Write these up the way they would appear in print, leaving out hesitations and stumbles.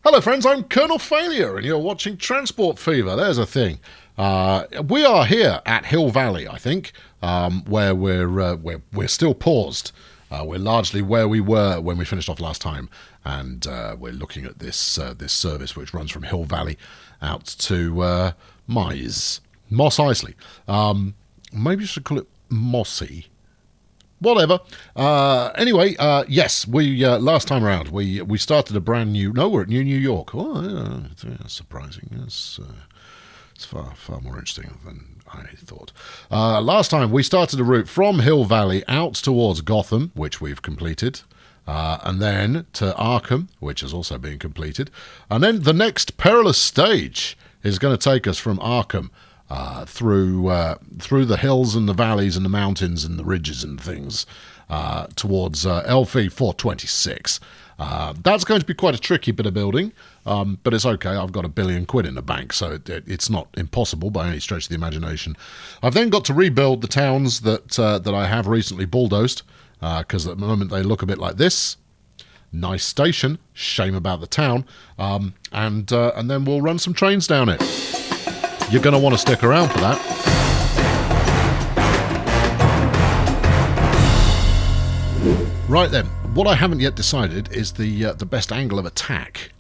Hello friends, I'm Colonel Failure and you're watching Transport Fever. There's a thing. We are here at Hill Valley, I think, where we're still paused. We're largely where we were when we finished off last time, and we're looking at this service which runs from Hill Valley out to Moss Isley. Maybe you should call it Mossy. Whatever. Anyway, yes, we last time around we started a brand new. No, we're at New York. Oh, yeah, surprising. It's far more interesting than I thought. Last time we started a route from Hill Valley out towards Gotham, which we've completed, and then to Arkham, which has also been completed, and then the next perilous stage is going to take us from Arkham. Through the hills and the valleys and the mountains and the ridges and things towards LV 426. That's going to be quite a tricky bit of building, but it's okay. I've got £1 billion in the bank, so it's not impossible by any stretch of the imagination. I've then got to rebuild the towns that I have recently bulldozed, because at the moment they look a bit like this. Nice station, shame about the town, and then we'll run some trains down it. You're going to want to stick around for that. Right then, what I haven't yet decided is the best angle of attack.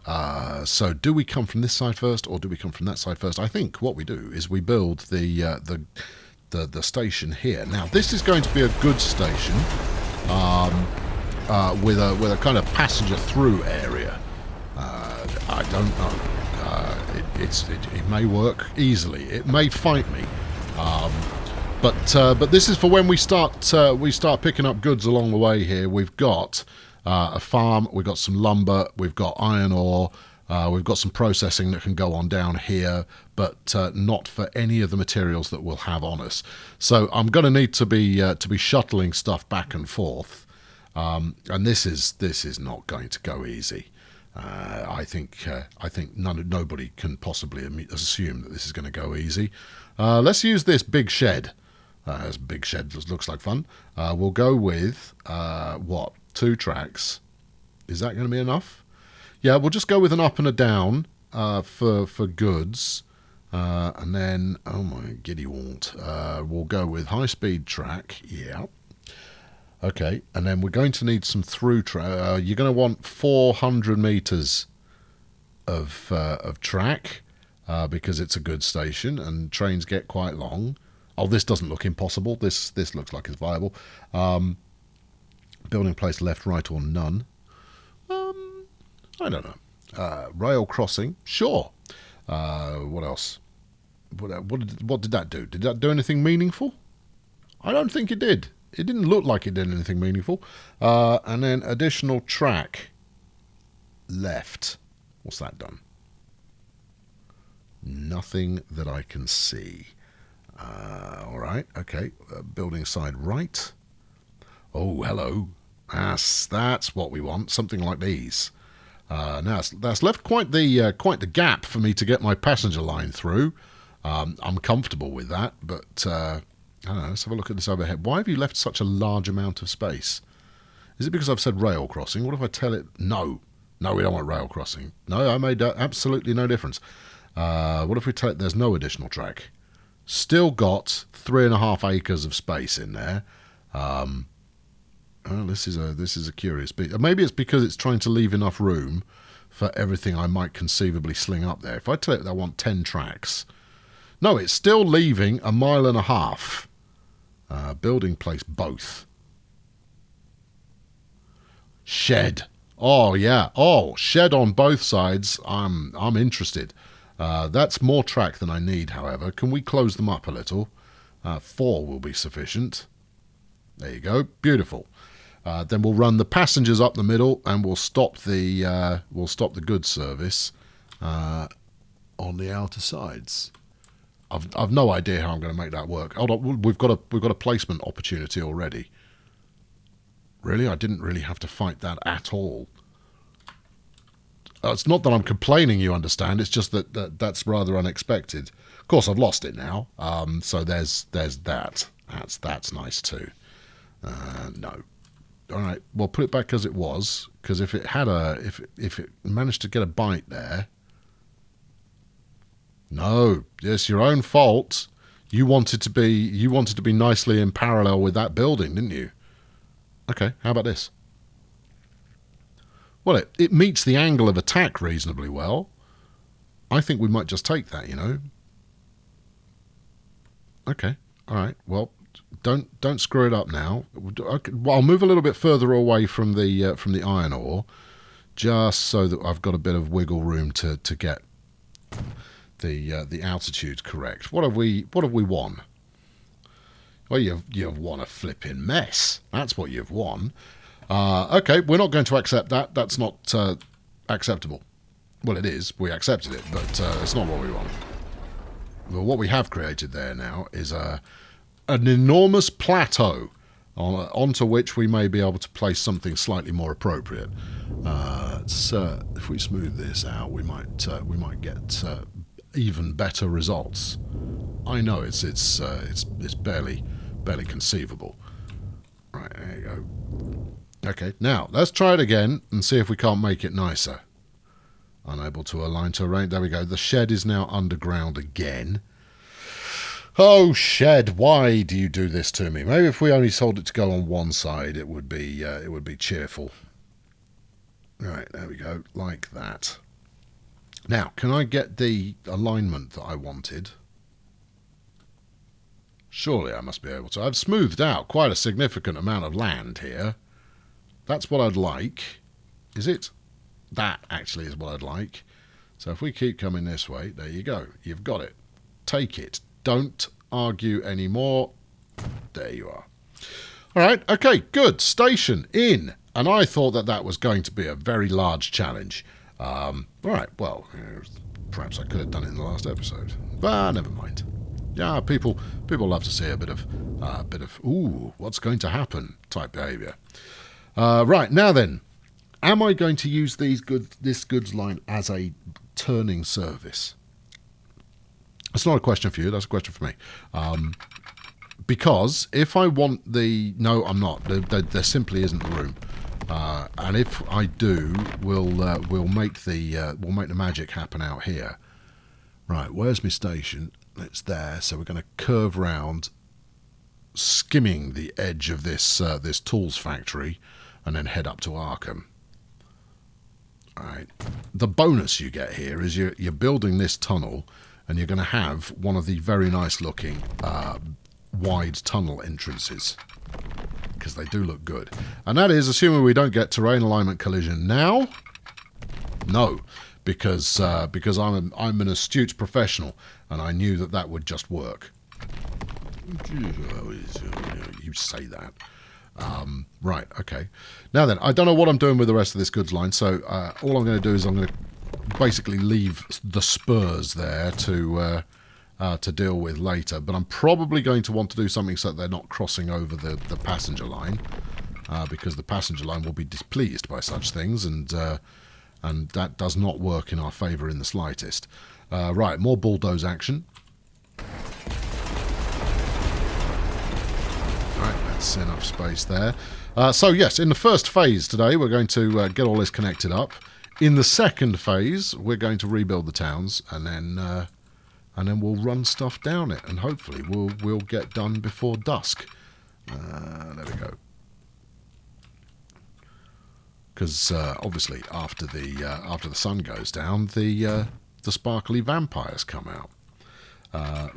So do we come from this side first, or do we come from that side first? I think what we do is we build the station here. Now, this is going to be a good station with a kind of passenger through area. I don't know. It may work easily. It may fight me, but this is for when we start picking up goods along the way. Here we've got a farm, we've got some lumber, we've got iron ore, we've got some processing that can go on down here, but not for any of the materials that we'll have on us. So I'm going to need to be shuttling stuff back and forth, and this is not going to go easy. I think nobody can possibly assume that this is going to go easy. Let's use this big shed. This big shed looks like fun. We'll go with 2 tracks. Is that going to be enough? Yeah, we'll just go with an up and a down for goods, and then oh my giddy won't. We'll go with high speed track. Yeah. Okay, and then we're going to need some through track. You're going to want 400 meters of track because it's a good station and trains get quite long. Oh, this doesn't look impossible. This looks like it's viable. Building place left, right, or none. I don't know. Rail crossing, sure. What else? What did that do? Did that do anything meaningful? I don't think it did. It didn't look like it did anything meaningful. And then additional track left. What's that done? Nothing that I can see. All right, okay. Building side right. Oh, hello. That's what we want. Something like these. Now that's left quite the gap for me to get my passenger line through. I'm comfortable with that, but I don't know, let's have a look at this overhead. Why have you left such a large amount of space? Is it because I've said rail crossing? What if I tell it? No, we don't want rail crossing. No, I made absolutely no difference. What if we tell it there's no additional track? Still got 3.5 acres of space in there. Well, this is a curious bit. Maybe it's because it's trying to leave enough room for everything I might conceivably sling up there. If I tell it that I want 10 tracks, no, it's still leaving 1.5 miles. Building place both. Shed. Oh yeah. Oh, shed on both sides. I'm interested. That's more track than I need, however. Can we close them up a little? 4 will be sufficient. There you go. Beautiful. Then we'll run the passengers up the middle, and we'll stop the goods service on the outer sides. I've no idea how I'm going to make that work. Hold on, we've got a placement opportunity already. Really, I didn't really have to fight that at all. It's not that I'm complaining, you understand. It's just that's rather unexpected. Of course, I've lost it now. So there's that. That's nice too. No. All right. Well, put it back as it was, because if it had if it managed to get a bite there. No, it's your own fault. You wanted to be nicely in parallel with that building, didn't you? Okay. How about this? Well, it meets the angle of attack reasonably well. I think we might just take that, you know. Okay. All right. Well, don't screw it up now. Okay, well, I'll move a little bit further away from the iron ore, just so that I've got a bit of wiggle room to get the altitude correct. What have we won? Well, you've won a flipping mess. That's what you've won. Okay, we're not going to accept that. That's not acceptable. Well, it is. We accepted it, but it's not what we want. Well, what we have created there now is an enormous plateau onto which we may be able to place something slightly more appropriate. If we smooth this out, we might get even better results. I know it's barely conceivable. Right, there you go. Okay, now let's try it again and see if we can't make it nicer. Unable to align terrain. There we go. The shed is now underground again. Oh, shed, why do you do this to me? Maybe if we only told it to go on one side, it would be cheerful. Right, there we go, like that. Now, can I get the alignment that I wanted? Surely I must be able to. I've smoothed out quite a significant amount of land here. That's what I'd like. Is it? That actually is what I'd like. So if we keep coming this way, there you go. You've got it. Take it. Don't argue anymore. There you are. All right. Okay, good. Station in. And I thought that was going to be a very large challenge. All right. Well, perhaps I could have done it in the last episode. But never mind. Yeah, people love to see a bit of ooh, what's going to happen type behaviour. Right, now then. Am I going to use this goods line as a turning service? That's not a question for you. That's a question for me. Because if I want the... No, I'm not. There simply isn't the room. And if I do, we'll make the magic happen out here. Right, where's my station? It's there. So we're going to curve round, skimming the edge of this tools factory, and then head up to Arkham. Right. The bonus you get here is you're building this tunnel, and you're going to have one of the very nice looking wide tunnel entrances, because they do look good. And that is assuming we don't get terrain alignment collision now. No, because I'm an astute professional, and I knew that would just work. You say that. Right, okay. Now then, I don't know what I'm doing with the rest of this goods line, so all I'm going to do is I'm going to basically leave the spurs there to deal with later, but I'm probably going to want to do something so that they're not crossing over the passenger line, because the passenger line will be displeased by such things, and that does not work in our favour in the slightest. Right, more bulldoze action. Right, that's enough space there. So yes, in the first phase today, we're going to get all this connected up. In the second phase, we're going to rebuild the towns, and then we'll run stuff down it, and hopefully we'll get done before dusk. There we go. Because obviously, after the sun goes down, the sparkly vampires come out.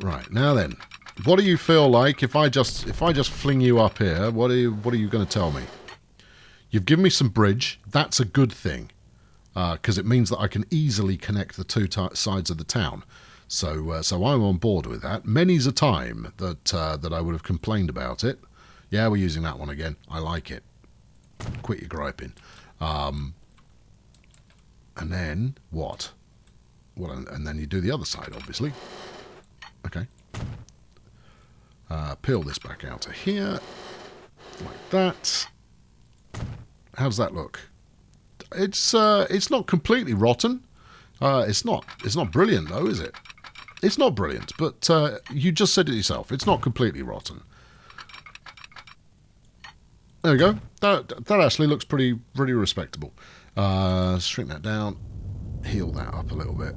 Right, now then. What do you feel like if I just fling you up here? What are you going to tell me? You've given me some bridge. That's a good thing, because it means that I can easily connect the two sides of the town. So I'm on board with that. Many's a time that I would have complained about it. Yeah, we're using that one again. I like it. Quit your griping. And then what? Well, and then you do the other side, obviously. Okay. Peel this back out to here, like that. How does that look? It's not completely rotten. It's not brilliant though, is it? It's not brilliant, but you just said it yourself. It's not completely rotten. There we go. That actually looks pretty respectable. Shrink that down, heal that up a little bit.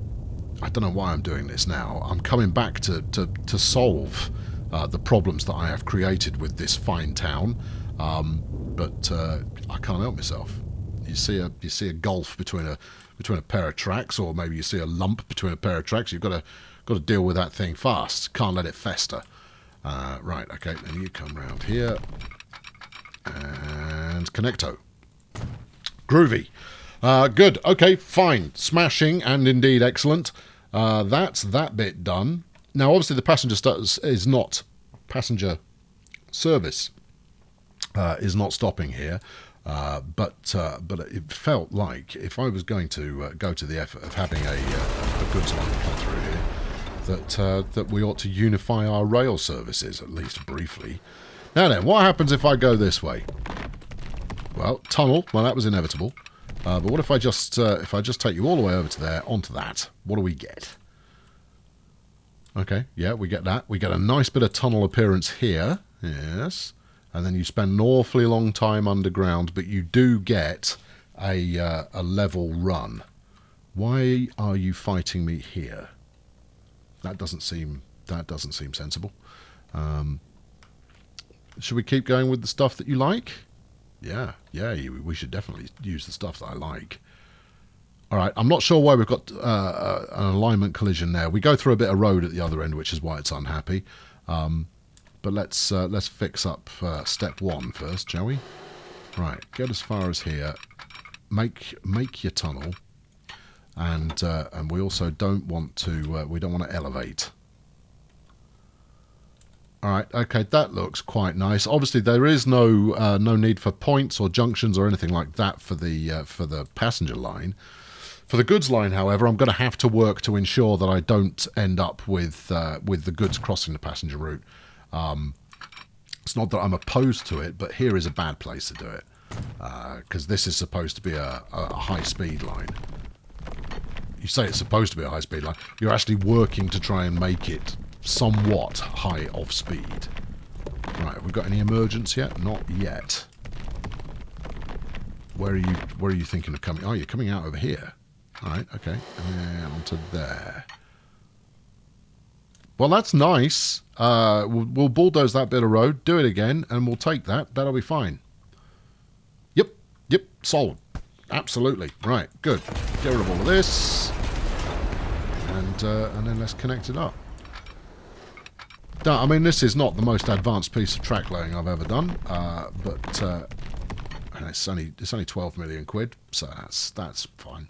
I don't know why I'm doing this now. I'm coming back to solve the problems that I have created with this fine town, but I can't help myself. You see a gulf between a pair of tracks, or maybe you see a lump between a pair of tracks. You've got to deal with that thing fast. Can't let it fester. Right, okay, then you come round here and connecto. Groovy. Good. Okay, fine. Smashing and indeed excellent. That's that bit done. Now, obviously, the passenger is not passenger service is not stopping here. But it felt like if I was going to go to the effort of having a goods line come through here, that we ought to unify our rail services at least briefly. Now then, what happens if I go this way? Well, tunnel. Well, that was inevitable. But what if I just take you all the way over to there, onto that? What do we get? Okay, yeah, we get that. We get a nice bit of tunnel appearance here. Yes. And then you spend an awfully long time underground, but you do get a level run. Why are you fighting me here? That doesn't seem sensible. Should we keep going with the stuff that you like? Yeah, we should definitely use the stuff that I like. All right, I'm not sure why we've got an alignment collision there. We go through a bit of road at the other end, which is why it's unhappy. But let's fix up step one first, shall we? Right, get as far as here. Make your tunnel, and we also don't want to elevate. All right, okay, that looks quite nice. Obviously, there is no need for points or junctions or anything like that for the passenger line. For the goods line, however, I'm going to have to work to ensure that I don't end up with the goods crossing the passenger route. It's not that I'm opposed to it, but here is a bad place to do it, because this is supposed to be a high-speed line. You say it's supposed to be a high-speed line. You're actually working to try and make it somewhat high of speed. Right, have we got any emergence yet? Not yet. Where are you thinking of coming? Oh, you're coming out over here. All right, okay, and onto there. Well, that's nice. We'll bulldoze that bit of road, do it again, and we'll take that. That'll be fine. Yep, solid. Absolutely. Right, good. Get rid of all of this. And then let's connect it up. I mean, this is not the most advanced piece of track laying I've ever done, but and it's only 12 million quid, so that's fine.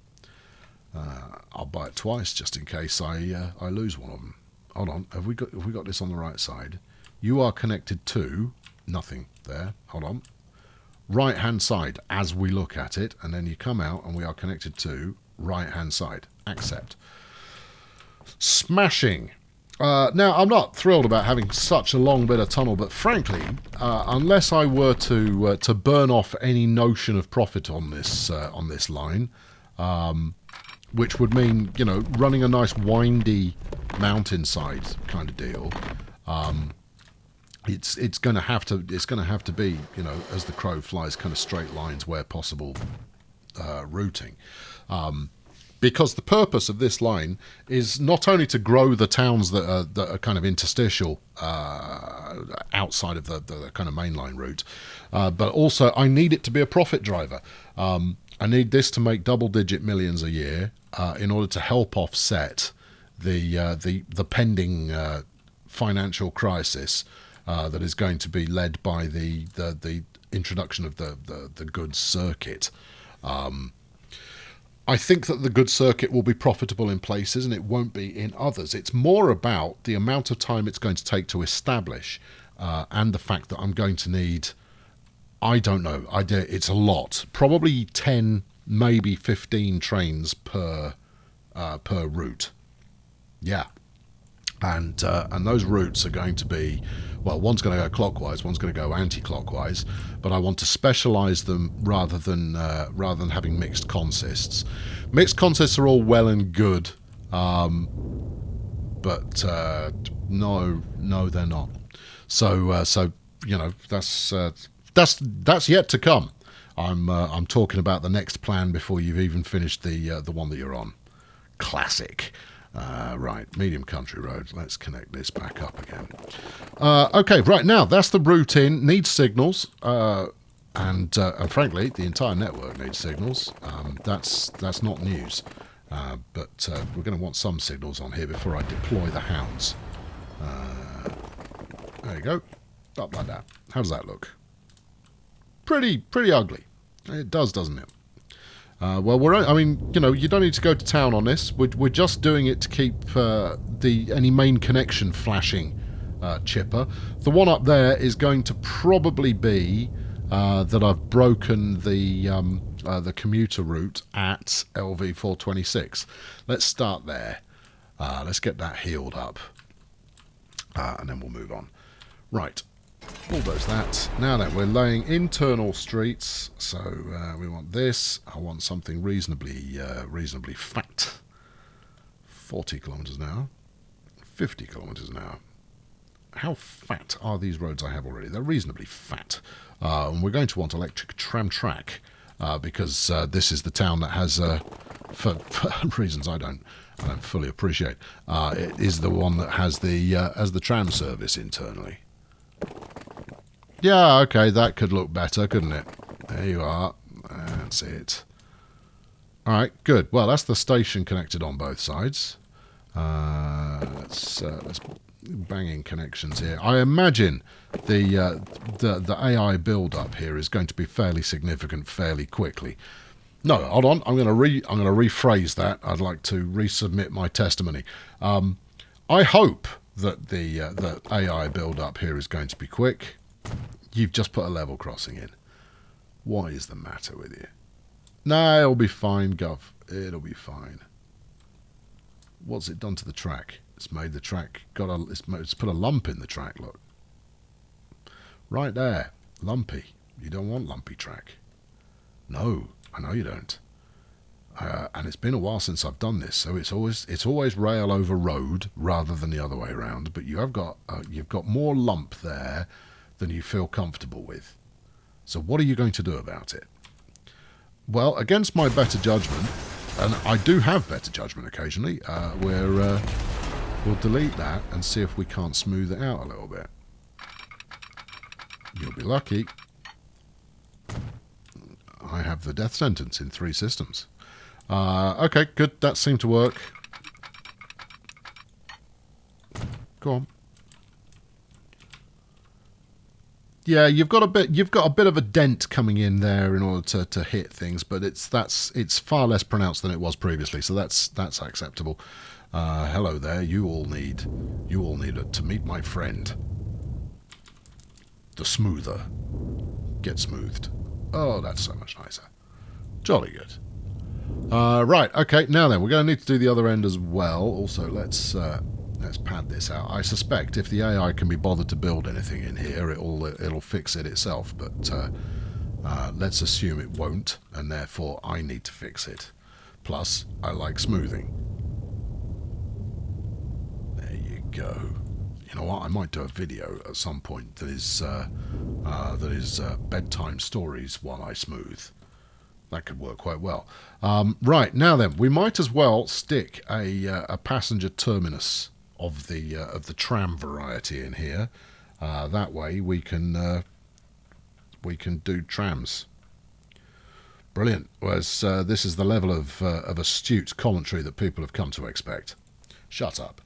I'll buy it twice just in case I lose one of them. Hold on, have we got this on the right side? You are connected to nothing there. Hold on. Right hand side as we look at it, and then you come out and we are connected to right hand side. Accept. Smashing. Now, I'm not thrilled about having such a long bit of tunnel, but frankly, unless I were to burn off any notion of profit on this line, which would mean, you know, running a nice windy mountainside kind of deal, it's going to have to be, you know, as the crow flies, kind of straight lines where possible, routing. Because the purpose of this line is not only to grow the towns that are kind of interstitial outside of the kind of mainline route, but also I need it to be a profit driver. I need this to make double-digit millions a year in order to help offset the pending financial crisis that is going to be led by the introduction of the goods circuit. I think that the goods circuit will be profitable in places and it won't be in others. It's more about the amount of time it's going to take to establish and the fact that I'm going to need, I don't know, it's a lot. Probably 10, maybe 15 trains per route. Yeah. And those routes are going to be, well, one's going to go clockwise, one's going to go anti-clockwise, but I want to specialise them rather than having mixed consists. Mixed consists are all well and good, but no, they're not. So you know, that's That's yet to come. I'm talking about the next plan before you've even finished the one that you're on. Classic. Right, medium country road. Let's connect this back up again. Okay, right now that's the route in. Needs signals, and frankly, the entire network needs signals. That's not news, but we're going to want some signals on here before I deploy the hounds. There you go, up like that. How does that look? Pretty ugly. It does, doesn't it? Well, I mean, you know, you don't need to go to town on this. We're just doing it to keep any main connection flashing, chipper. The one up there is going to probably be that I've broken the commuter route at LV426. Let's start there. Let's get that healed up, and then we'll move on. Right. Bulldoze that. Now then, we're laying internal streets, so we want this. I want something reasonably fat. 40 kilometres an hour. 50 kilometres an hour. How fat are these roads I have already? They're reasonably fat. And we're going to want electric tram track, because this is the town that has, for reasons I don't fully appreciate, it is the one that has the tram service internally. Yeah, okay, that could look better, couldn't it? There you are. That's it. Alright, good. Well, that's the station connected on both sides. Let's bang in connections here. I imagine the AI build-up here is going to be fairly significant fairly quickly. No, hold on. I'm going to rephrase that. I'd like to resubmit my testimony. I hope that the AI build-up here is going to be quick. You've just put a level crossing in. What is the matter with you? No, it'll be fine, Gov. It'll be fine. What's it done to the track? It's made the track it's put a lump in the track. Look, right there, lumpy. You don't want lumpy track. No, I know you don't. And it's been a while since I've done this, so it's always rail over road rather than the other way around. But you've got more lump there than you feel comfortable with. So what are you going to do about it? Well, against my better judgment, and I do have better judgment occasionally, we'll delete that and see if we can't smooth it out a little bit. You'll be lucky. I have the death sentence in 3 systems. Okay, good. That seemed to work. Go on. Yeah, you've got a bit of a dent coming in there in order to hit things, but it's far less pronounced than it was previously, so that's acceptable. Hello there. You all need to meet my friend, the smoother. Get smoothed. Oh, that's so much nicer. Jolly good. Right. Okay. Now then, we're going to need to do the other end as well. Also, let's pad this out. I suspect if the AI can be bothered to build anything in here, it'll fix it itself. But let's assume it won't, and therefore I need to fix it. Plus, I like smoothing. There you go. You know what? I might do a video at some point that is bedtime stories while I smooth. That could work quite well. Right, now then, we might as well stick a passenger terminus of the tram variety in here. That way we can do trams. Brilliant. Whereas this is the level of astute commentary that people have come to expect. Shut up.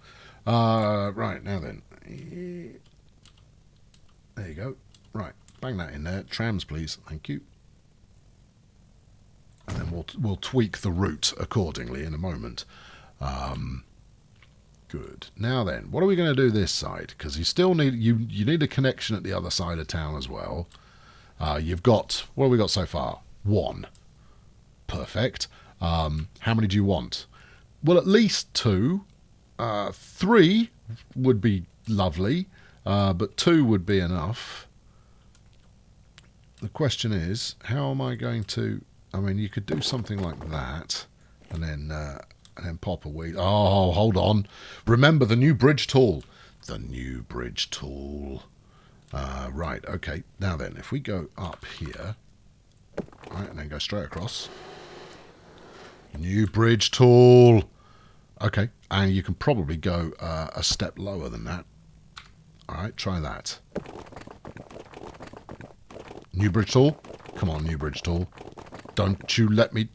Right, now then. There you go. Right, bang that in there. Trams, please. Thank you. And then we'll tweak the route accordingly in a moment. Good. Now then, what are we going to do this side? Because you still need you need a connection at the other side of town as well. You've got, what have we got so far? 1. Perfect. How many do you want? Well, at least 2. 3 would be lovely, but 2 would be enough. The question is, how am I going to... I mean, you could do something like that, and then pop a wheel. Oh, hold on. Remember the new bridge tool. The new bridge tool. Right, okay. Now then, if we go up here, right, and then go straight across. New bridge tool. Okay, and you can probably go a step lower than that. All right, try that. New bridge tool. Come on, new bridge tool. Don't you let me...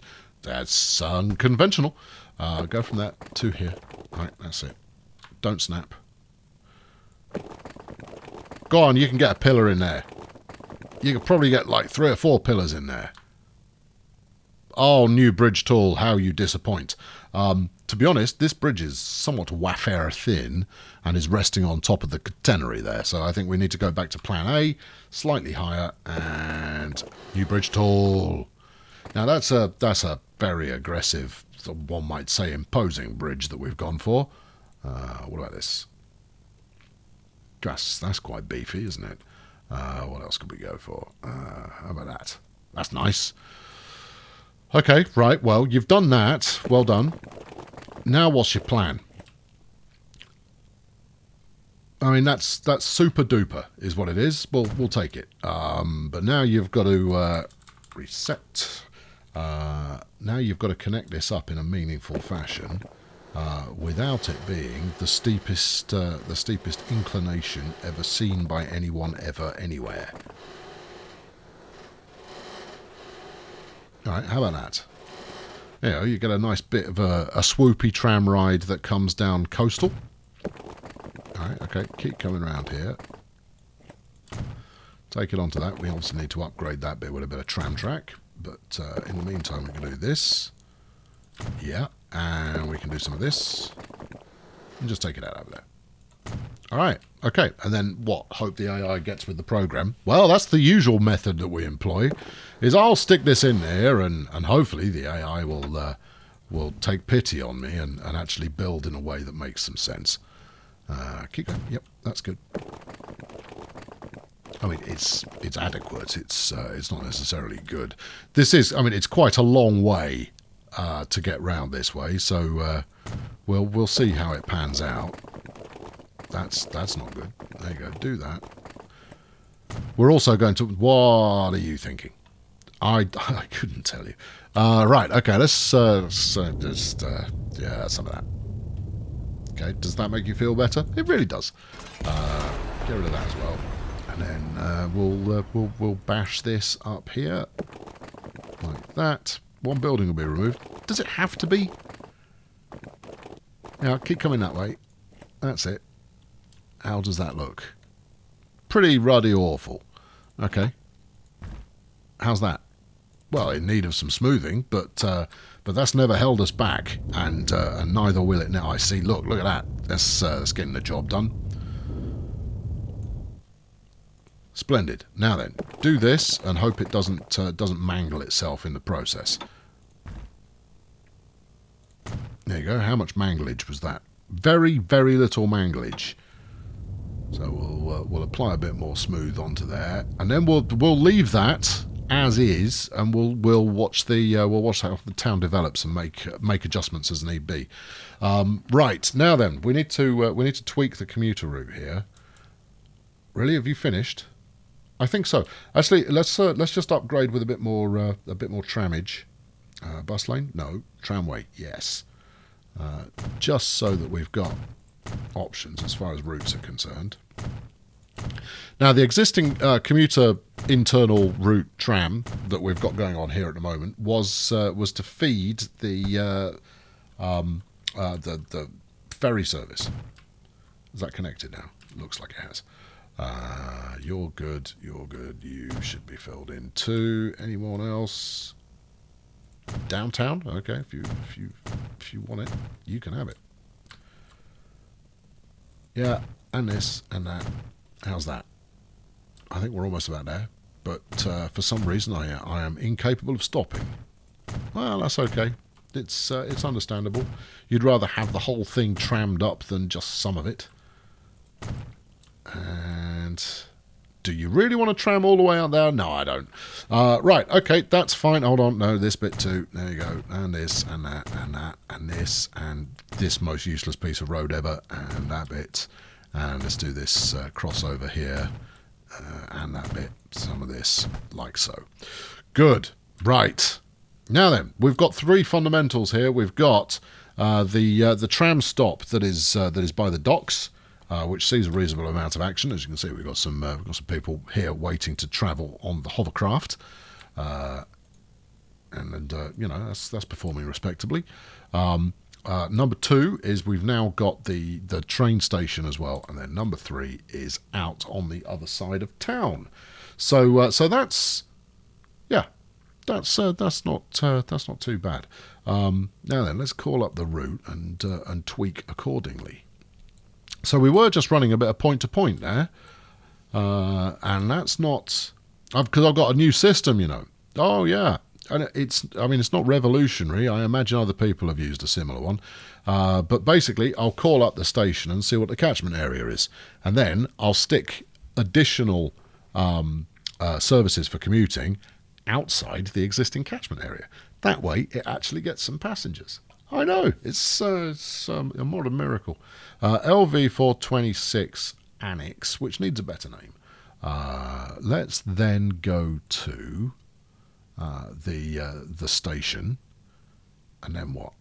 That's unconventional. Go from that to here. All right, that's it. Don't snap. Go on, you can get a pillar in there. You could probably get like 3 or 4 pillars in there. Oh, new bridge tool, how you disappoint. To be honest, this bridge is somewhat wafer thin and is resting on top of the catenary there. So I think we need to go back to plan A, slightly higher, and new bridge tool. Now that's a very aggressive, one might say imposing bridge that we've gone for. What about this? That's quite beefy, isn't it? What else could we go for? How about that? That's nice. Okay, right, well, you've done that. Well done. Now what's your plan? I mean, that's super duper is what it is. We'll take it. But now you've got to reset. Now you've got to connect this up in a meaningful fashion without it being the steepest inclination ever seen by anyone ever anywhere. All right, how about that? You know, you get a nice bit of a swoopy tram ride that comes down coastal. All right, okay, keep coming around here. Take it onto that. We also need to upgrade that bit with a bit of tram track. But in the meantime, we can do this. Yeah, and we can do some of this. And just take it out over there. All right, okay. And then what? Hope the AI gets with the program. Well, that's the usual method that we employ, is I'll stick this in there and hopefully the AI will take pity on me and actually build in a way that makes some sense. Keep going. Yep, that's good. I mean, it's adequate. It's not necessarily good. This is, I mean, it's quite a long way to get round this way, so we'll see how it pans out. That's not good. There you go. Do that. We're also going to... What are you thinking? I couldn't tell you. Right. Okay. Let's just yeah, some of that. Okay. Does that make you feel better? It really does. Get rid of that as well, and then we'll bash this up here like that. One building will be removed. Does it have to be? Yeah. Keep coming that way. That's it. How does that look? Pretty ruddy awful. Okay. How's that? Well, in need of some smoothing, but that's never held us back, and neither will it now. I see. Look at that. That's getting the job done. Splendid. Now then, do this and hope it doesn't mangle itself in the process. There you go. How much manglage was that? Very, very little manglage. So we'll apply a bit more smooth onto there, and then we'll leave that as is, and we'll watch how the town develops and make adjustments as need be. Right, now then, we need to tweak the commuter route here. Really, have you finished? I think so. Actually, let's just upgrade with a bit more trammage. Bus lane? No. Tramway? Yes. Just so that we've got options as far as routes are concerned. Now, the existing commuter internal route tram that we've got going on here at the moment was to feed the ferry service. Is that connected now? Looks like it has. You're good. You're good. You should be filled in too. Anyone else? Downtown? Okay. If you want it, you can have it. Yeah, and this and that. How's that? I think we're almost about there, but for some reason I am incapable of stopping. Well, that's okay. It's understandable. You'd rather have the whole thing trammed up than just some of it. And do you really want to tram all the way out there? No, I don't. Right, okay, that's fine. Hold on, no, this bit too. There you go. And this, and that, and that, and this, and this most useless piece of road ever, and that bit. And let's do this crossover here. and that bit, some of this, like so. Good. Right. Now then, we've got three fundamentals here. We've got the tram stop that is by the docks, which sees a reasonable amount of action. As you can see, we've got some people here waiting to travel on the hovercraft, and you know, that's performing respectably. Number two is we've now got the train station as well, and then number three is out on the other side of town. So that's, yeah, that's not too bad. Now then, let's call up the route and tweak accordingly. So we were just running a bit of point to point there, and that's not because I've got a new system, you know. Oh yeah. And it's not revolutionary. I imagine other people have used a similar one. But basically, I'll call up the station and see what the catchment area is. And then I'll stick additional services for commuting outside the existing catchment area. That way, it actually gets some passengers. I know, it's a modern miracle. LV426 Annex, which needs a better name. Let's then go to the station, and then what?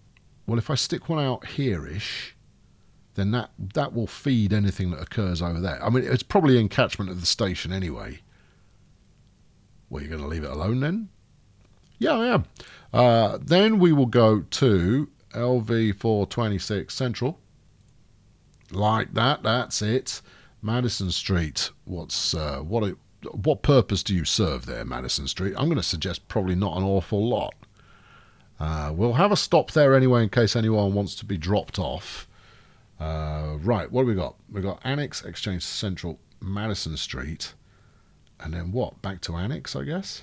Well, if I stick one out here-ish, then that will feed anything that occurs over there. I mean, it's probably in catchment of the station anyway. Well, you're going to leave it alone then? Yeah, I am. Then we will go to LV426 Central. Like that, that's it. Madison Street. What purpose do you serve there, Madison Street? I'm going to suggest probably not an awful lot. We'll have a stop there anyway in case anyone wants to be dropped off. Right, what have we got? We've got Annex, Exchange Central, Madison Street. And then what? Back to Annex, I guess?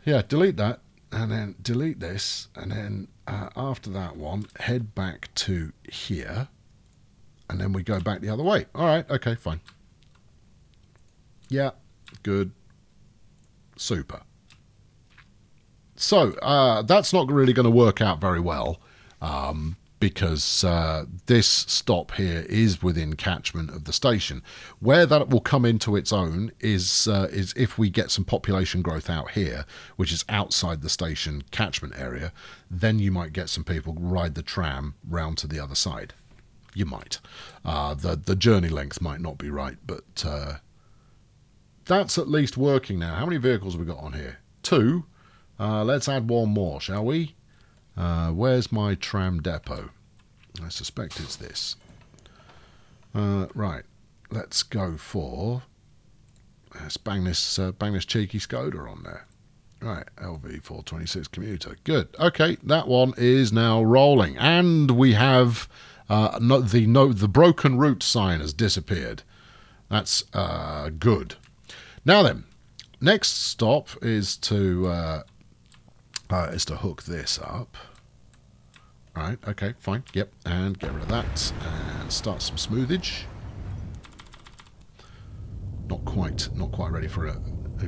Yeah, delete that. And then delete this. And then after that one, head back to here. And then we go back the other way. All right, okay, fine. Yeah, good. Super. So, that's not really going to work out very well, because this stop here is within catchment of the station. Where that will come into its own is if we get some population growth out here, which is outside the station catchment area, then you might get some people ride the tram round to the other side. You might. The journey length might not be right, but that's at least working now. How many vehicles have we got on here? 2. Let's add one more, shall we? Where's my tram depot? I suspect it's this. Right. Let's go for... Let's bang this cheeky Skoda on there. Right, LV426 commuter. Good. Okay, that one is now rolling. And we have... the broken route sign has disappeared. That's good. Now then, next stop is to hook this up. Right, okay, fine, yep, and get rid of that, and start some smoothage. Not quite ready for it.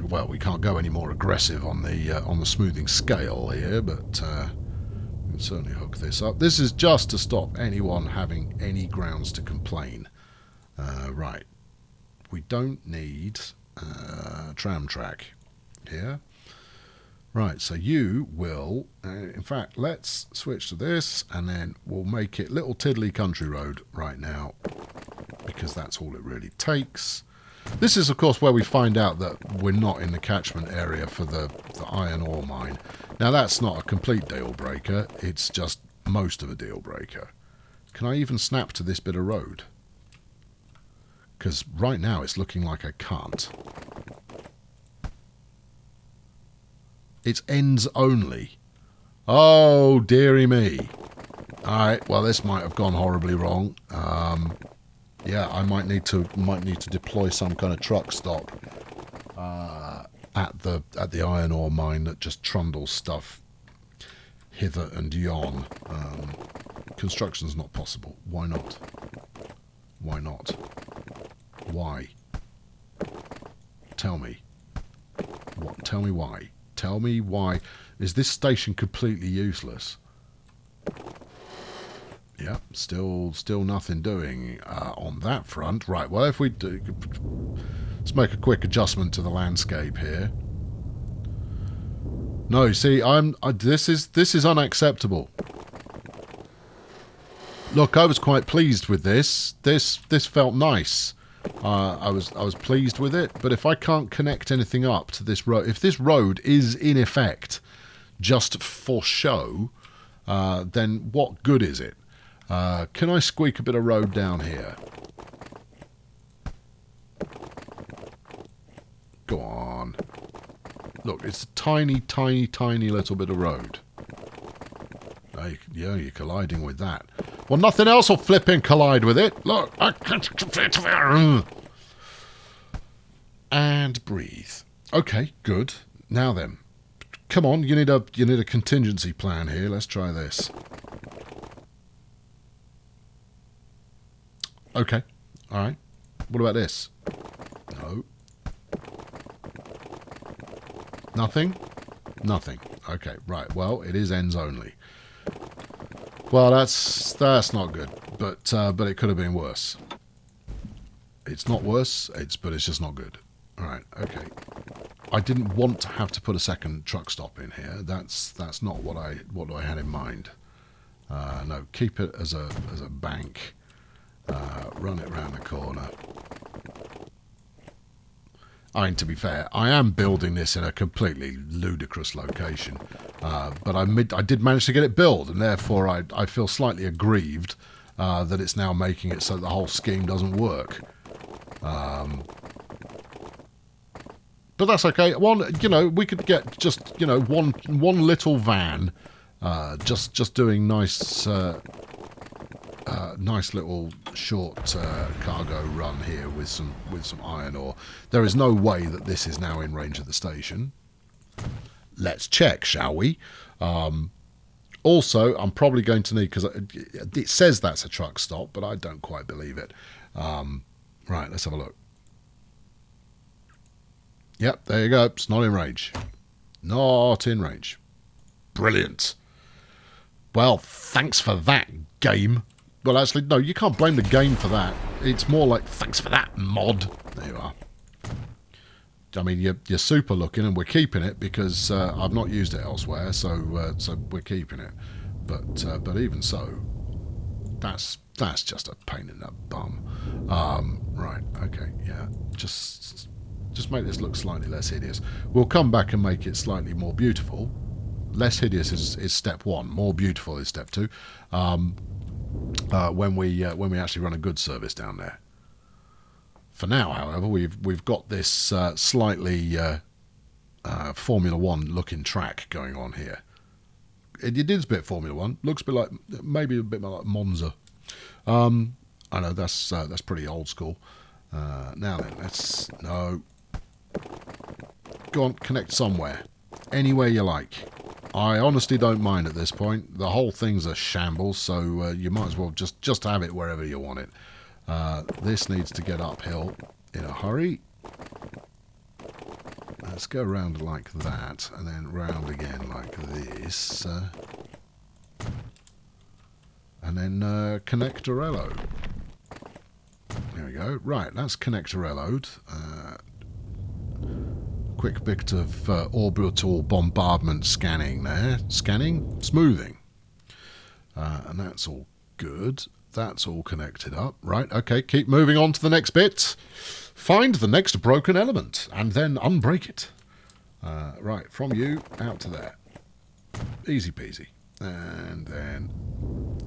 Well, we can't go any more aggressive on the smoothing scale here, but we can certainly hook this up. This is just to stop anyone having any grounds to complain. Right, we don't need tram track here. Right, so you will, in fact, let's switch to this, and then we'll make it Little Tiddly Country Road right now, because that's all it really takes. This is, of course, where we find out that we're not in the catchment area for the iron ore mine. Now, that's not a complete deal breaker, it's just most of a deal breaker. Can I even snap to this bit of road? Because right now it's looking like I can't. It's ends only. Oh, dearie me. Alright, well, this might have gone horribly wrong. Yeah, I might need to deploy some kind of truck stop at the iron ore mine that just trundles stuff hither and yon. Construction's not possible. Why not? Why not? Why? Tell me. What? Tell me why. Tell me why. Is this station completely useless? Yep, still nothing doing on that front. Right, well, if we do... Let's make a quick adjustment to the landscape here. No, you see, this is unacceptable. Look, I was quite pleased with this. This felt nice. I was pleased with it, but if I can't connect anything up to this road, if this road is in effect just for show, then what good is it? Can I squeak a bit of road down here? Go on. Look, it's a tiny, tiny, tiny little bit of road. Yeah, you're colliding with that. Well, nothing else will flipping collide with it. Look. And breathe. Okay, good. Now then. Come on, you need a contingency plan here. Let's try this. Okay. All right. What about this? No. Nothing? Nothing. Okay, right. Well, it is ends only. Well, that's not good, but it could have been worse. It's not worse, but it's just not good. All right, okay. I didn't want to have to put a second truck stop in here. That's not what I had in mind. No, keep it as a bank. Run it round the corner. I mean, to be fair, I am building this in a completely ludicrous location, but I did manage to get it built, and therefore I feel slightly aggrieved that it's now making it so the whole scheme doesn't work. But that's okay. We could get just one little van, just doing nice. Nice little short cargo run here with some iron ore. There is no way that this is now in range of the station. Let's check, shall we? Also, I'm probably going to need, because it says that's a truck stop, but I don't quite believe it. Right, let's have a look. Yep, there you go. It's not in range. Not in range. Brilliant. Well, thanks for that, game. Well, actually, no, you can't blame the game for that. It's more like, thanks for that, mod. There you are. I mean, you're super looking, and we're keeping it because I've not used it elsewhere, so we're keeping it. But even so, that's just a pain in the bum. Right, okay, yeah. Just make this look slightly less hideous. We'll come back and make it slightly more beautiful. Less hideous is step one. More beautiful is step two. When we actually run a goods service down there. For now, however, we've got this slightly Formula One looking track going on here. It is a bit Formula One. Looks a bit like, maybe a bit more like Monza. I know that's pretty old school. Now then, no. Go on, connect somewhere, anywhere you like. I honestly don't mind at this point. The whole thing's a shambles, so you might as well just have it wherever you want it. This needs to get uphill in a hurry. Let's go around like that, and then round again like this. And then connectorello. There we go. Right, that's connectorelloed. Quick bit of orbital bombardment scanning there. Scanning? Smoothing. And that's all good. That's all connected up. Right, okay, keep moving on to the next bit. Find the next broken element, and then unbreak it. Right, from you, out to there. Easy peasy. And then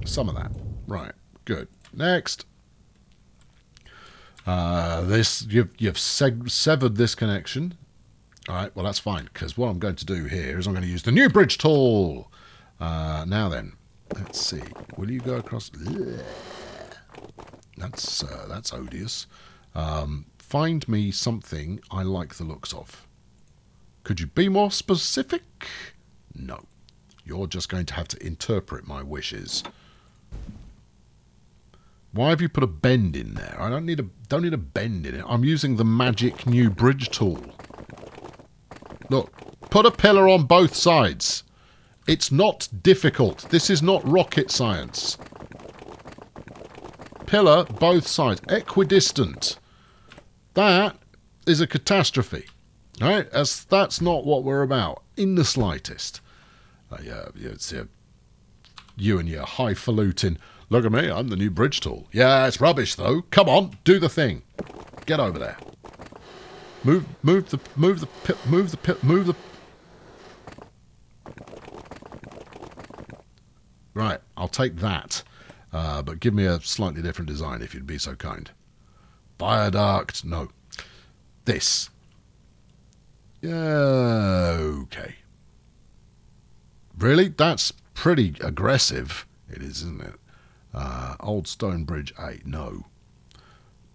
some of that. Right, good. Next. You've severed this connection. All right, well, that's fine, because what I'm going to do here is I'm going to use the new bridge tool. Now then, let's see. Will you go across? That's odious. Find me something I like the looks of. Could you be more specific? No. You're just going to have to interpret my wishes. Why have you put a bend in there? I don't need a bend in it. I'm using the magic new bridge tool. Look, put a pillar on both sides. It's not difficult. This is not rocket science. pillar both sides, equidistant. That is a catastrophe. All right? That's not what we're about in the slightest. Yeah, it's you and your highfalutin. Look at me, I'm the new bridge tool. Yeah, it's rubbish though. Come on, do the thing. Get over there. Move the. Right, I'll take that. But give me a slightly different design if you'd be so kind. Viaduct, no. This. Okay. Really? That's pretty aggressive. It is, isn't it? Old Stone Bridge 8. No.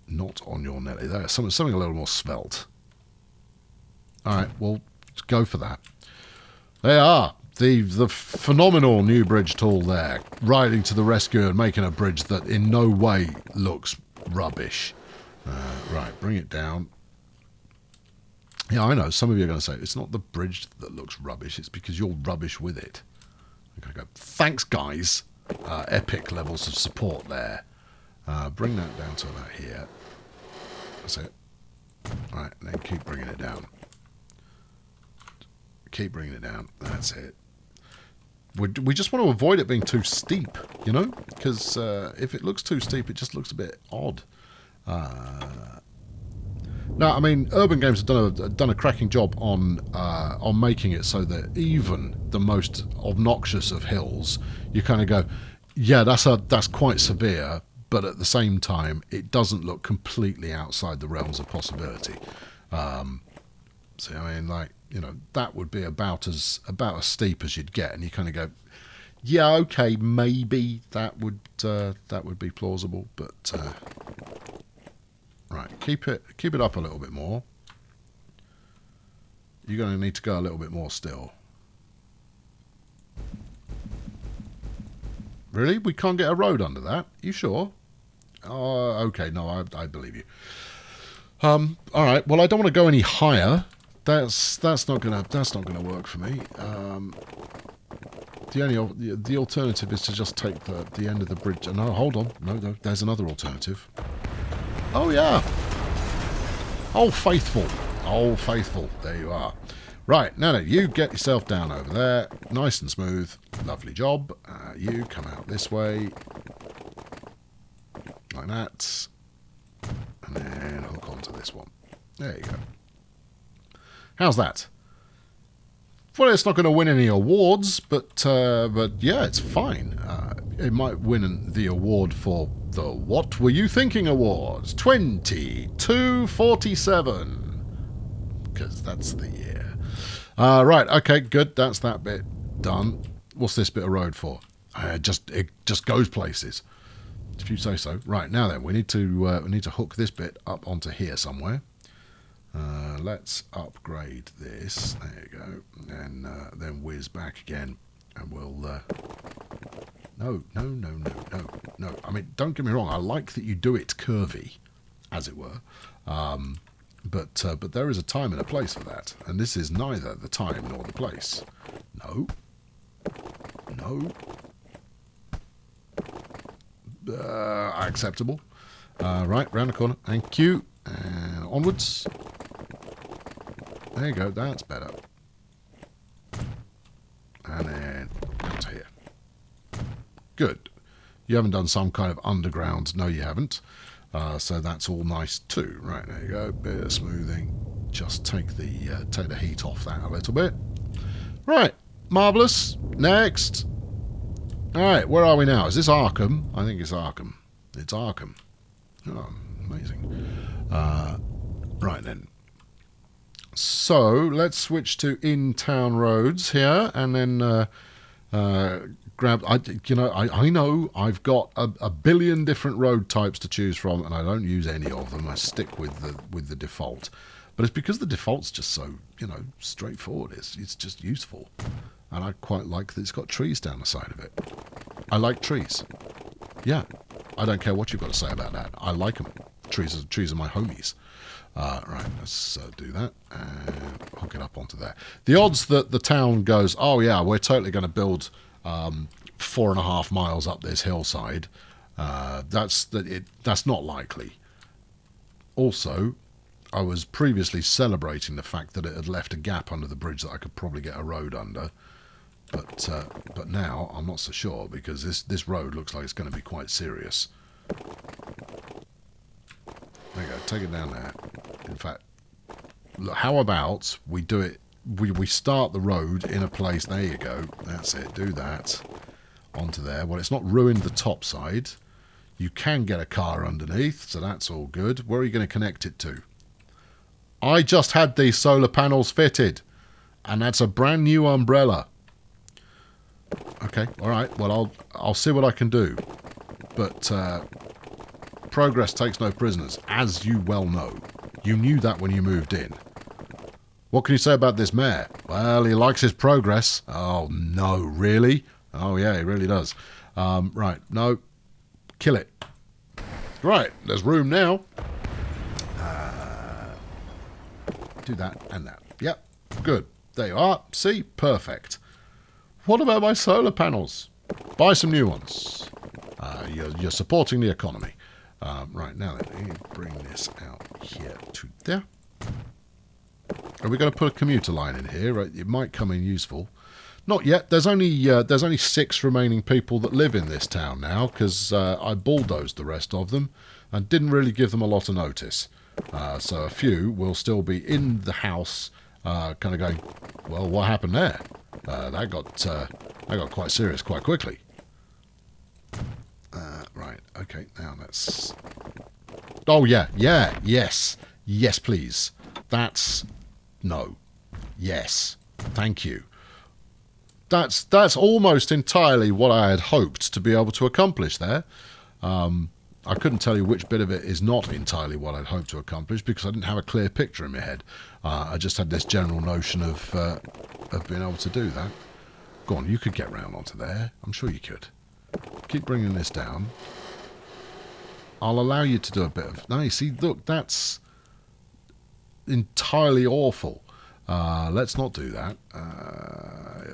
Not on your Nelly. There's something a little more svelte. Alright, well, go for that. They are. The phenomenal new bridge tool there. Riding to the rescue and making a bridge that in no way looks rubbish. Right, bring it down. Yeah, I know. Some of you are going to say, it's not the bridge that looks rubbish. It's because you're rubbish with it. I'm going to go, thanks, guys. Epic levels of support there. Bring that down to about here. That's it. Right, and then keep bringing it down. Keep bringing it down. That's it. We just want to avoid it being too steep, you know? Because if it looks too steep, it just looks a bit odd. No, I mean, Urban Games have done a cracking job on making it so that even the most obnoxious of hills, you kind of go, yeah, that's quite severe, but at the same time, it doesn't look completely outside the realms of possibility. So I mean, like, you know, that would be about as steep as you'd get, and you kind of go, yeah, okay, maybe that would be plausible, but right, keep it up a little bit more. You're going to need to go a little bit more still. Really? We can't get a road under that? You sure? Okay, no, I believe you. All right. Well, I don't want to go any higher. That's not gonna work for me. The alternative is to just take the end of the bridge. No, hold on. No, there's another alternative. Oh yeah. Oh faithful. Oh faithful. There you are. Right, now you get yourself down over there, nice and smooth. Lovely job. You come out this way, like that, and then hook onto this one. There you go. How's that? Well, it's not going to win any awards, but yeah, it's fine. It might win the award for the What Were You Thinking Awards 2247, because that's the year. Right, okay, good. That's that bit done. What's this bit of road for? It just goes places, if you say so. Right, now then, we need to hook this bit up onto here somewhere. Let's upgrade this. There you go. And then whiz back again, and we'll. No. I mean, don't get me wrong. I like that you do it curvy, as it were. But there is a time and a place for that, and this is neither the time nor the place. No. Acceptable. Right, round the corner. Thank you. And onwards. There you go. That's better. And then out here. Good. You haven't done some kind of underground. No, you haven't. So that's all nice too. Right, there you go. Bit of smoothing. Just take the heat off that a little bit. Right, marvellous. Next. All right, where are we now? Is this Arkham? I think it's Arkham. It's Arkham. Oh, amazing. Right then. So let's switch to in-town roads here, and then grab. I know I've got a billion different road types to choose from, and I don't use any of them. I stick with the default, but it's because the default's just so straightforward. It's just useful, and I quite like that it's got trees down the side of it. I like trees. Yeah, I don't care what you've got to say about that. I like them. Trees are my homies. Right, let's do that and hook it up onto there. The odds that the town goes, oh yeah, we're totally going to build 4.5 miles up this hillside, That's not likely. Also, I was previously celebrating the fact that it had left a gap under the bridge that I could probably get a road under. But now I'm not so sure, because this road looks like it's going to be quite serious. There you go, take it down there. In fact, look, how about we do it, we start the road in a place, there you go, that's it, do that, onto there. Well, it's not ruined the top side. You can get a car underneath, so that's all good. Where are you going to connect it to? I just had these solar panels fitted, and that's a brand new umbrella. Okay, all right. Well, I'll see what I can do. But progress takes no prisoners, as you well know. You knew that when you moved in. What can you say about this mayor? Well, he likes his progress. Oh, no, really? Oh, yeah, he really does. Right, no, kill it. Right, there's room now. Do that and that. Yep, good. There you are. See? Perfect. What about my solar panels? Buy some new ones. You're supporting the economy. Right, now then, let me bring this out here to there. Are we going to put a commuter line in here? It might come in useful. Not yet. There's only 6 remaining people that live in this town now, because I bulldozed the rest of them and didn't really give them a lot of notice. So a few will still be in the house, kind of going, well, what happened there? That got quite serious quite quickly. Right, okay, now let's... Oh, yeah, yes, please. That's... No. Yes. Thank you. That's almost entirely what I had hoped to be able to accomplish there. I couldn't tell you which bit of it is not entirely what I'd hoped to accomplish, because I didn't have a clear picture in my head. I just had this general notion of being able to do that. Go on, you could get round onto there. I'm sure you could. Keep bringing this down. I'll allow you to do a bit of... No, you see, look, that's entirely awful. Let's not do that.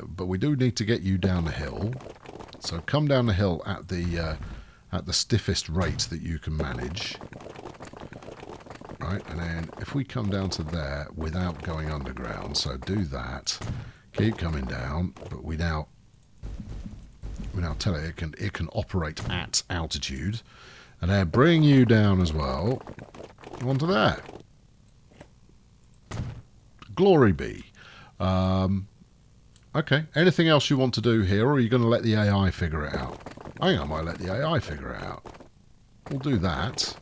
But we do need to get you down the hill. So come down the hill at the stiffest rate that you can manage. Right, and then if we come down to there without going underground, so do that. Keep coming down, but we now tell it can operate at altitude, and then bring you down as well onto there. Glory be. Okay, anything else you want to do here, or are you going to let the AI figure it out? I think I might let the AI figure it out. We'll do that,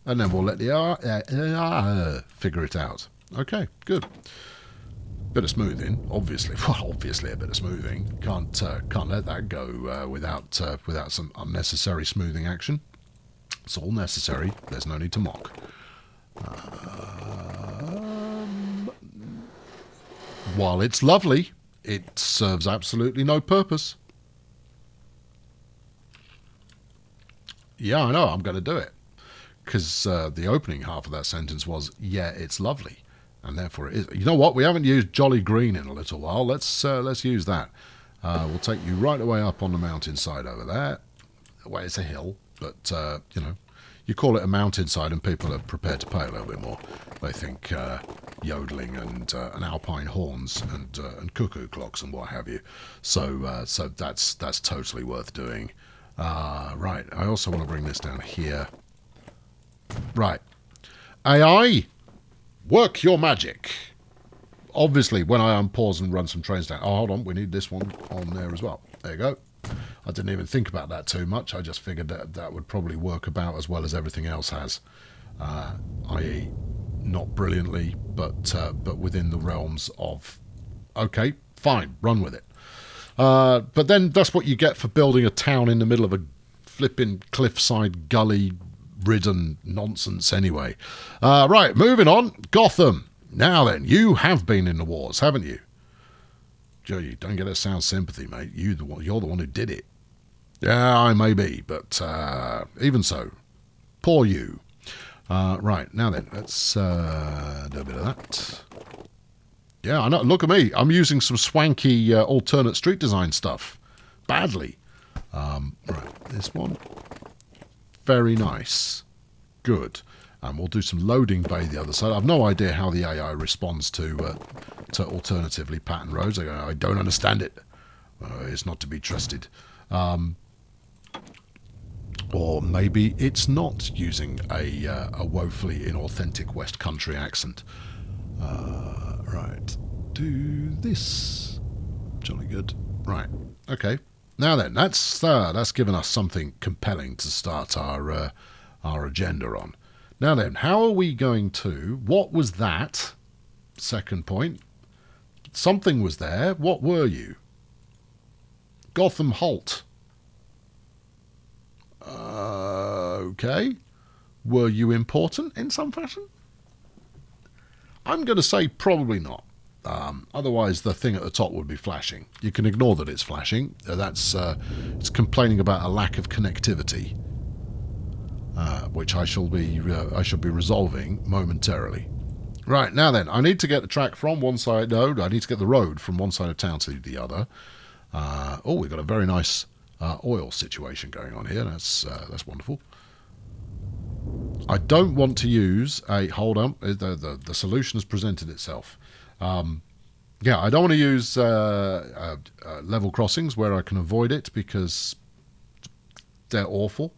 and then we'll let the AI figure it out. Okay, good. Bit of smoothing, obviously. Well, obviously a bit of smoothing. Can't let that go without some unnecessary smoothing action. It's all necessary. There's no need to mock. While it's lovely, it serves absolutely no purpose. Yeah, I know. I'm going to do it because the opening half of that sentence was, "Yeah, it's lovely." And therefore it is. You know what? We haven't used Jolly Green in a little while. Let's use that. We'll take you right away up on the mountainside over there. Well, it's a hill, but you know, you call it a mountainside, and people are prepared to pay a little bit more. They think yodeling and alpine horns and cuckoo clocks and what have you. So that's totally worth doing. Right. I also want to bring this down here. Right. AI. Work your magic. Obviously, when I unpause and run some trains down... Oh, hold on. We need this one on there as well. There you go. I didn't even think about that too much. I just figured that would probably work about as well as everything else has. I.e., not brilliantly, but within the realms of... Okay, fine. Run with it. But then that's what you get for building a town in the middle of a flipping cliffside gully... ridden nonsense anyway. Right, moving on. Gotham. Now then, you have been in the wars, haven't you? Joe, you don't get a sound sympathy, mate. You're the one who did it. Yeah, I may be, but even so, poor you. Right, now then, let's do a bit of that. Yeah, I know. Look at me. I'm using some swanky alternate street design stuff. Badly. Right, this one. Very nice. Good. And we'll do some loading bay the other side. I've no idea how the AI responds to alternatively patterned roads. I don't understand it. It's not to be trusted. Or maybe it's not using a woefully inauthentic West Country accent. Right. Do this. Jolly good. Right. Okay. Now then, that's given us something compelling to start our agenda on. Now then, how are we going to... What was that? Second point. Something was there. What were you? Gotham halt. Okay. Were you important in some fashion? I'm going to say probably not. Otherwise, the thing at the top would be flashing. You can ignore that it's flashing. It's complaining about a lack of connectivity, which I shall be resolving momentarily. Right, now then, I need to get the track from one side. No, I need to get the road from one side of town to the other. Oh, we've got a very nice oil situation going on here. That's wonderful. I don't want to use a... Hold on, the solution has presented itself. Yeah, I don't want to use level crossings where I can avoid it because they're awful.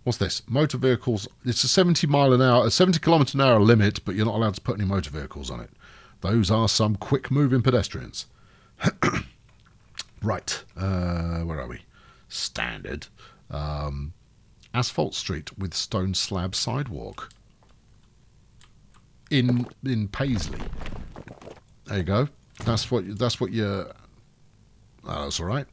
What's this? Motor vehicles. It's a 70 kilometre an hour limit, but you're not allowed to put any motor vehicles on it. Those are some quick-moving pedestrians. Right. Where are we? Standard. Asphalt street with stone slab sidewalk. In Paisley. There you go. That's what you're... that's all right.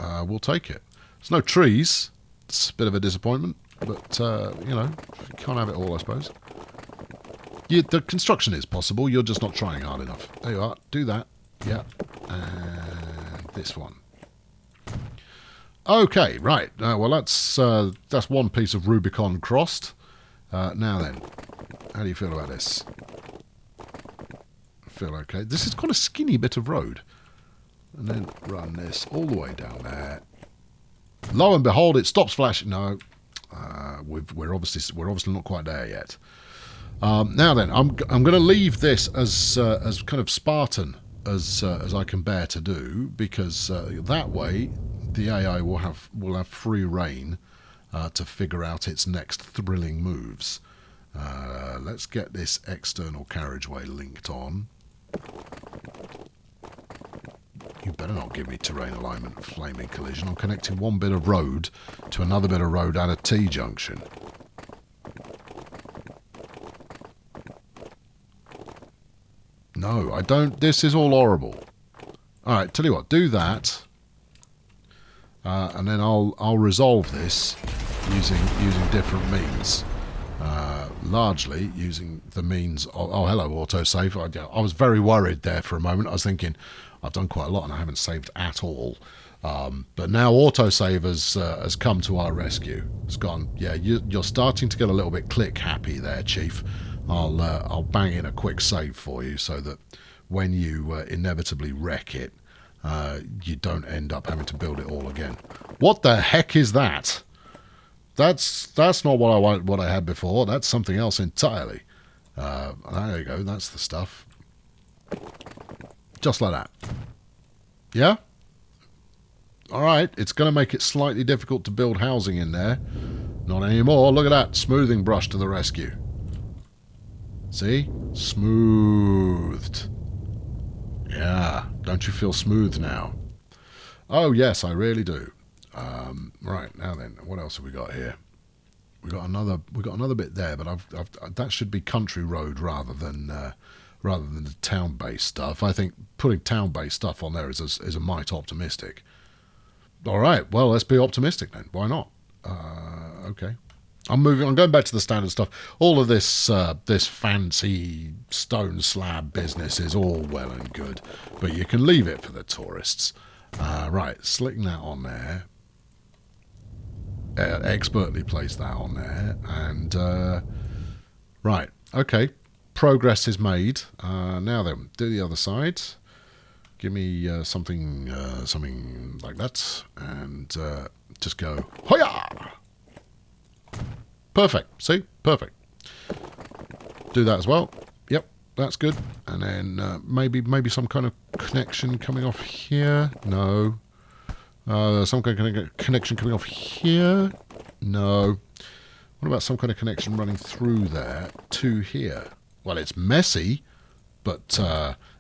We'll take it. There's no trees. It's a bit of a disappointment, but you know, you can't have it all, I suppose. The construction is possible. You're just not trying hard enough. There you are. Do that. Yeah. And this one. Okay. Right. Well, that's one piece of Rubicon crossed. Now then, how do you feel about this? Feel okay. This is quite a skinny bit of road, and then run this all the way down there. Lo and behold, it stops flashing. No, we're obviously not quite there yet. Now then, I'm going to leave this as kind of Spartan as I can bear to do, because that way the AI will have free reign to figure out its next thrilling moves. Let's get this external carriageway linked on. You better not give me terrain alignment flaming collision. I'm connecting one bit of road to another bit of road at a T-junction. No, I don't. This is all horrible. Alright, tell you what, do that. And then I'll resolve this using different means. Largely using the means of... Oh, hello, autosave. I was very worried there for a moment. I was thinking, I've done quite a lot and I haven't saved at all. But now autosave has come to our rescue. It's gone, yeah, you're starting to get a little bit click happy there, Chief. I'll bang in a quick save for you so that when you inevitably wreck it, you don't end up having to build it all again. What the heck is that? That's not what I had before. That's something else entirely. There you go. That's the stuff. Just like that. Yeah? Alright. It's going to make it slightly difficult to build housing in there. Not anymore. Look at that. Smoothing brush to the rescue. See? Smoothed. Yeah. Don't you feel smooth now? Oh, yes, I really do. Right, now then, what else have we got here? We got another bit there, but that should be country road rather than the town-based stuff. I think putting town-based stuff on there is a mite optimistic. All right, well, let's be optimistic then. Why not? Okay. I'm going back to the standard stuff. All of this fancy stone slab business is all well and good, but you can leave it for the tourists. Right, slicking that on there. Expertly place that on there, and right, okay, progress is made. Now then, do the other side. Give me something like that, and just go hoya. Perfect. See? Perfect. Do that as well. Yep, that's good. And then maybe some kind of connection coming off here. No. Some kind of connection coming off here. No. What about some kind of connection running through there to here? Well, it's messy, but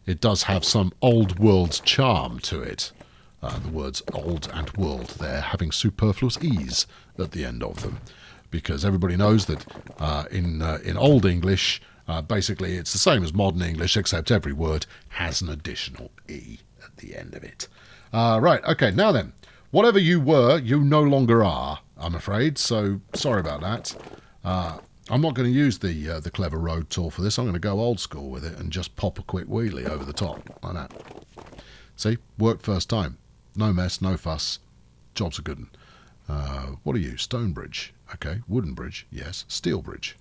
it does have some old world charm to it. The words old and world there having superfluous ease at the end of them. Because everybody knows that in Old English, basically it's the same as modern English, except every word has an additional E at the end of it. Right, okay, now then. Whatever you were, you no longer are, I'm afraid, so sorry about that. I'm not going to use the clever road tool for this. I'm going to go old school with it and just pop a quick wheelie over the top, like that. See? Work first time. No mess, no fuss. Job's a good one. What are you? Stone bridge. Okay. Wooden bridge. Yes. Steel bridge.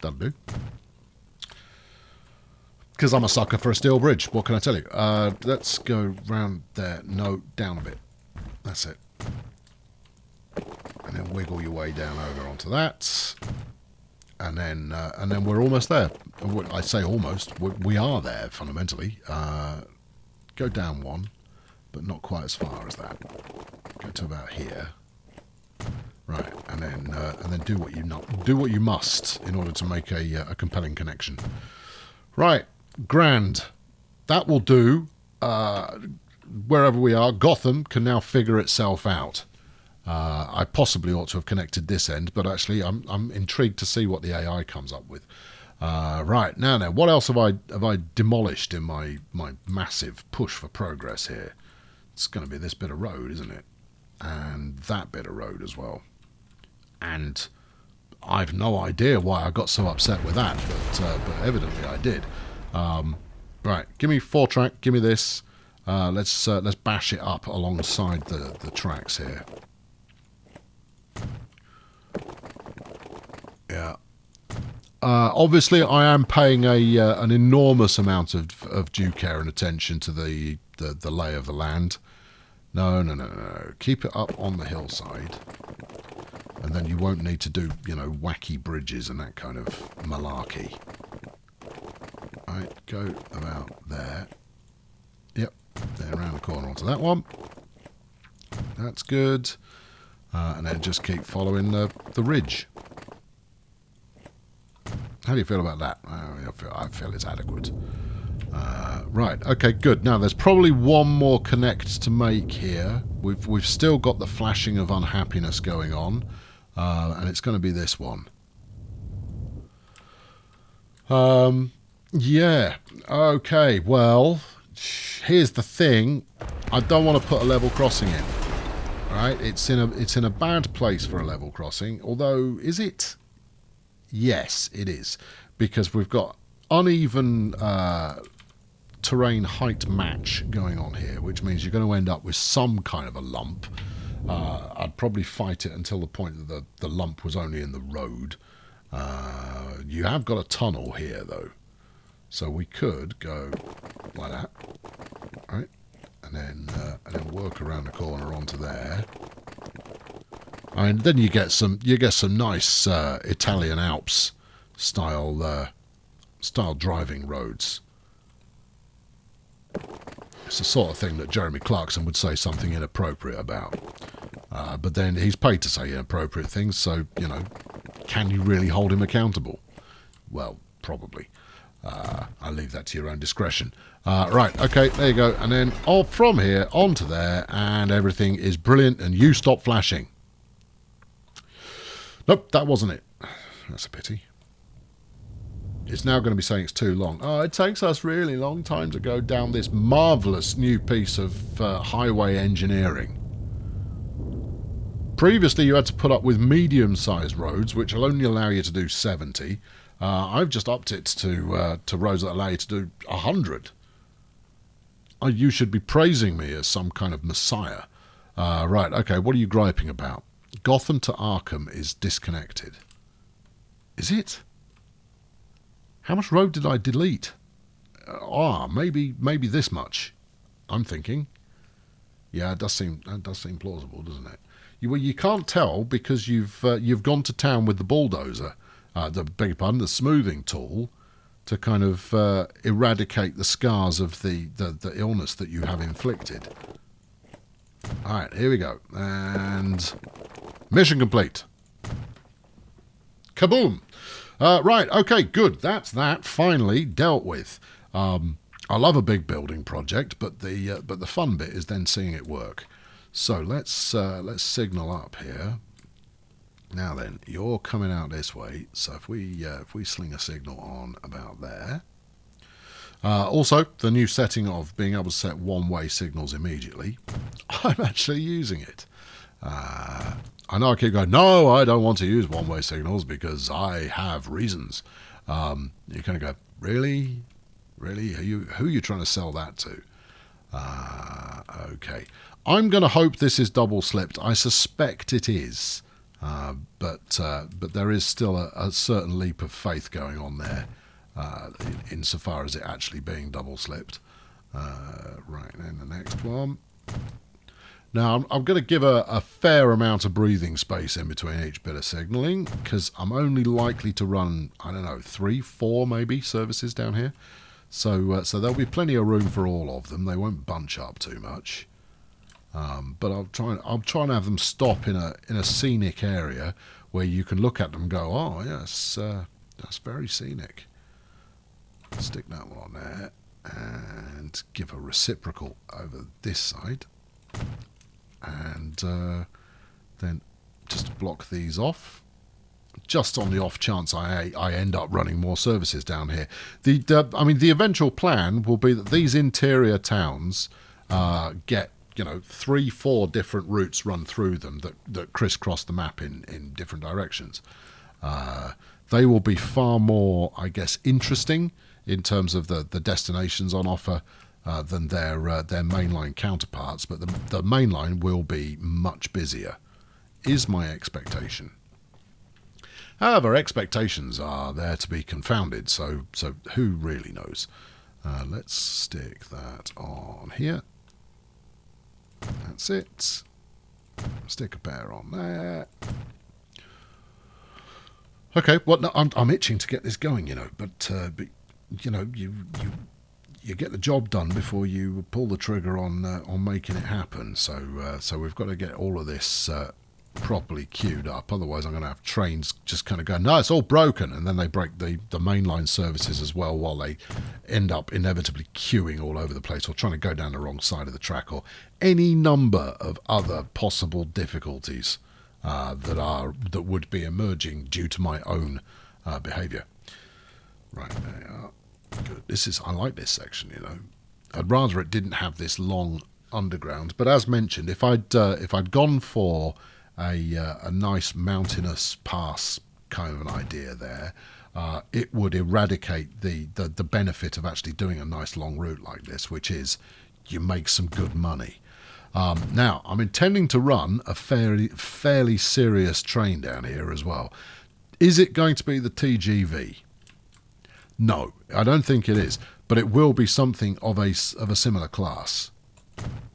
That'll do. Because I'm a sucker for a steel bridge. What can I tell you? Let's go round there. No, down a bit. That's it. And then wiggle your way down over onto that. And then we're almost there. I say almost. We are there, fundamentally. Go down one, but not quite as far as that. Go to about here. Right, and then do what you must in order to make a compelling connection. Right, grand. That will do. Wherever we are, Gotham can now figure itself out. I possibly ought to have connected this end, but actually I'm intrigued to see what the AI comes up with. Right, now, what else have I demolished in my massive push for progress here? It's going to be this bit of road, isn't it? And that bit of road as well. And I've no idea why I got so upset with that, but evidently I did. Right, give me 4-track, give me this. Let's bash it up alongside the tracks here. Yeah. Obviously, I am paying an enormous amount of due care and attention to the lay of the land. No. Keep it up on the hillside. And then you won't need to do, wacky bridges and that kind of malarkey. Right, go about there. Yep, then around the corner onto that one. That's good. And then just keep following the ridge. How do you feel about that? I feel it's adequate. Right, okay, good. Now, there's probably one more connect to make here. We've still got the flashing of unhappiness going on. And it's going to be this one. Yeah, okay, well, here's the thing. I don't want to put a level crossing in. Right? It's in a bad place for a level crossing. Although, is it? Yes, it is. Because we've got uneven terrain height match going on here, which means you're going to end up with some kind of a lump. I'd probably fight it until the point that the lump was only in the road. You have got a tunnel here, though. So we could go like that. Right? And then work around the corner onto there. I mean, then you get some nice Italian Alps style driving roads. It's the sort of thing that Jeremy Clarkson would say something inappropriate about. But then he's paid to say inappropriate things, so, can you really hold him accountable? Well, probably. I'll leave that to your own discretion. Right, okay, there you go. And then from here onto there, and everything is brilliant, and you stop flashing. Nope, that wasn't it. That's a pity. It's now going to be saying it's too long. Oh, it takes us really long time to go down this marvellous new piece of highway engineering. Previously, you had to put up with medium-sized roads, which will only allow you to do 70. I've just upped it to roads that allow you to do 100. You should be praising me as some kind of messiah. Right, okay, what are you griping about? Gotham to Arkham is disconnected. Is it? How much road did I delete? Maybe this much. I'm thinking. Yeah, that does seem plausible, doesn't it? Well, you can't tell because you've gone to town with the bulldozer, beg your pardon, the smoothing tool, to kind of eradicate the scars of the illness that you have inflicted. All right, here we go. And mission complete. Kaboom! Right, okay, good. That's that finally dealt with. I love a big building project, but the fun bit is then seeing it work. So let's signal up here. Now then, you're coming out this way. So if we sling a signal on about there. Also, the new setting of being able to set one-way signals immediately. I'm actually using it. I know I keep going, no, I don't want to use one-way signals because I have reasons. You kind of go, really? Really? Who are you trying to sell that to? Okay. I'm going to hope this is double-slipped. I suspect it is. But there is still a certain leap of faith going on there, insofar as it actually being double-slipped. Right, then the next one. Now, I'm going to give a fair amount of breathing space in between each bit of signalling, because I'm only likely to run, I don't know, 3, 4 maybe services down here. So there'll be plenty of room for all of them. They won't bunch up too much. But I'll try and have them stop in a scenic area where you can look at them and go, oh, yes, that's very scenic. Stick that one on there and give a reciprocal over this side. And then just block these off, just on the off chance I end up running more services down here. I mean, the eventual plan will be that these interior towns get 3, 4 different routes run through them that crisscross the map in different directions. They will be far more, I guess, interesting in terms of the destinations on offer than their mainline counterparts, but the mainline will be much busier, is my expectation. However, expectations are there to be confounded, so who really knows? Let's stick that on here. That's it. Stick a pair on there. Okay, well, no, I'm itching to get this going, but you get the job done before you pull the trigger on making it happen. So we've got to get all of this properly queued up. Otherwise, I'm going to have trains just kind of go, no, it's all broken, and then they break the mainline services as well, while they end up inevitably queuing all over the place, or trying to go down the wrong side of the track, or any number of other possible difficulties that would be emerging due to my own behaviour. Right, there you are. Good. I like this section, I'd rather it didn't have this long underground, but as mentioned, if I'd gone for a nice mountainous pass kind of an idea there, it would eradicate the benefit of actually doing a nice long route like this, which is you make some good money. Now, I'm intending to run a fairly serious train down here as well. Is it going to be the TGV? No, I don't think it is, but it will be something of a similar class.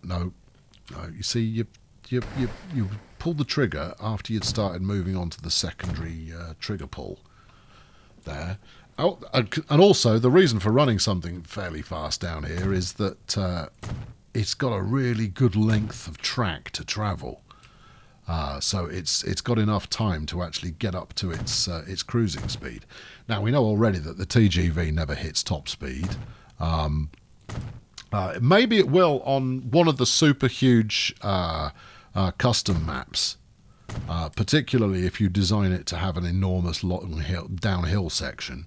No, you see, you pulled the trigger after you'd started moving on to the secondary trigger pull there. Oh, and also, the reason for running something fairly fast down here is that it's got a really good length of track to travel. So it's got enough time to actually get up to its cruising speed. Now, we know already that the TGV never hits top speed. Maybe it will on one of the super huge custom maps, particularly if you design it to have an enormous downhill section.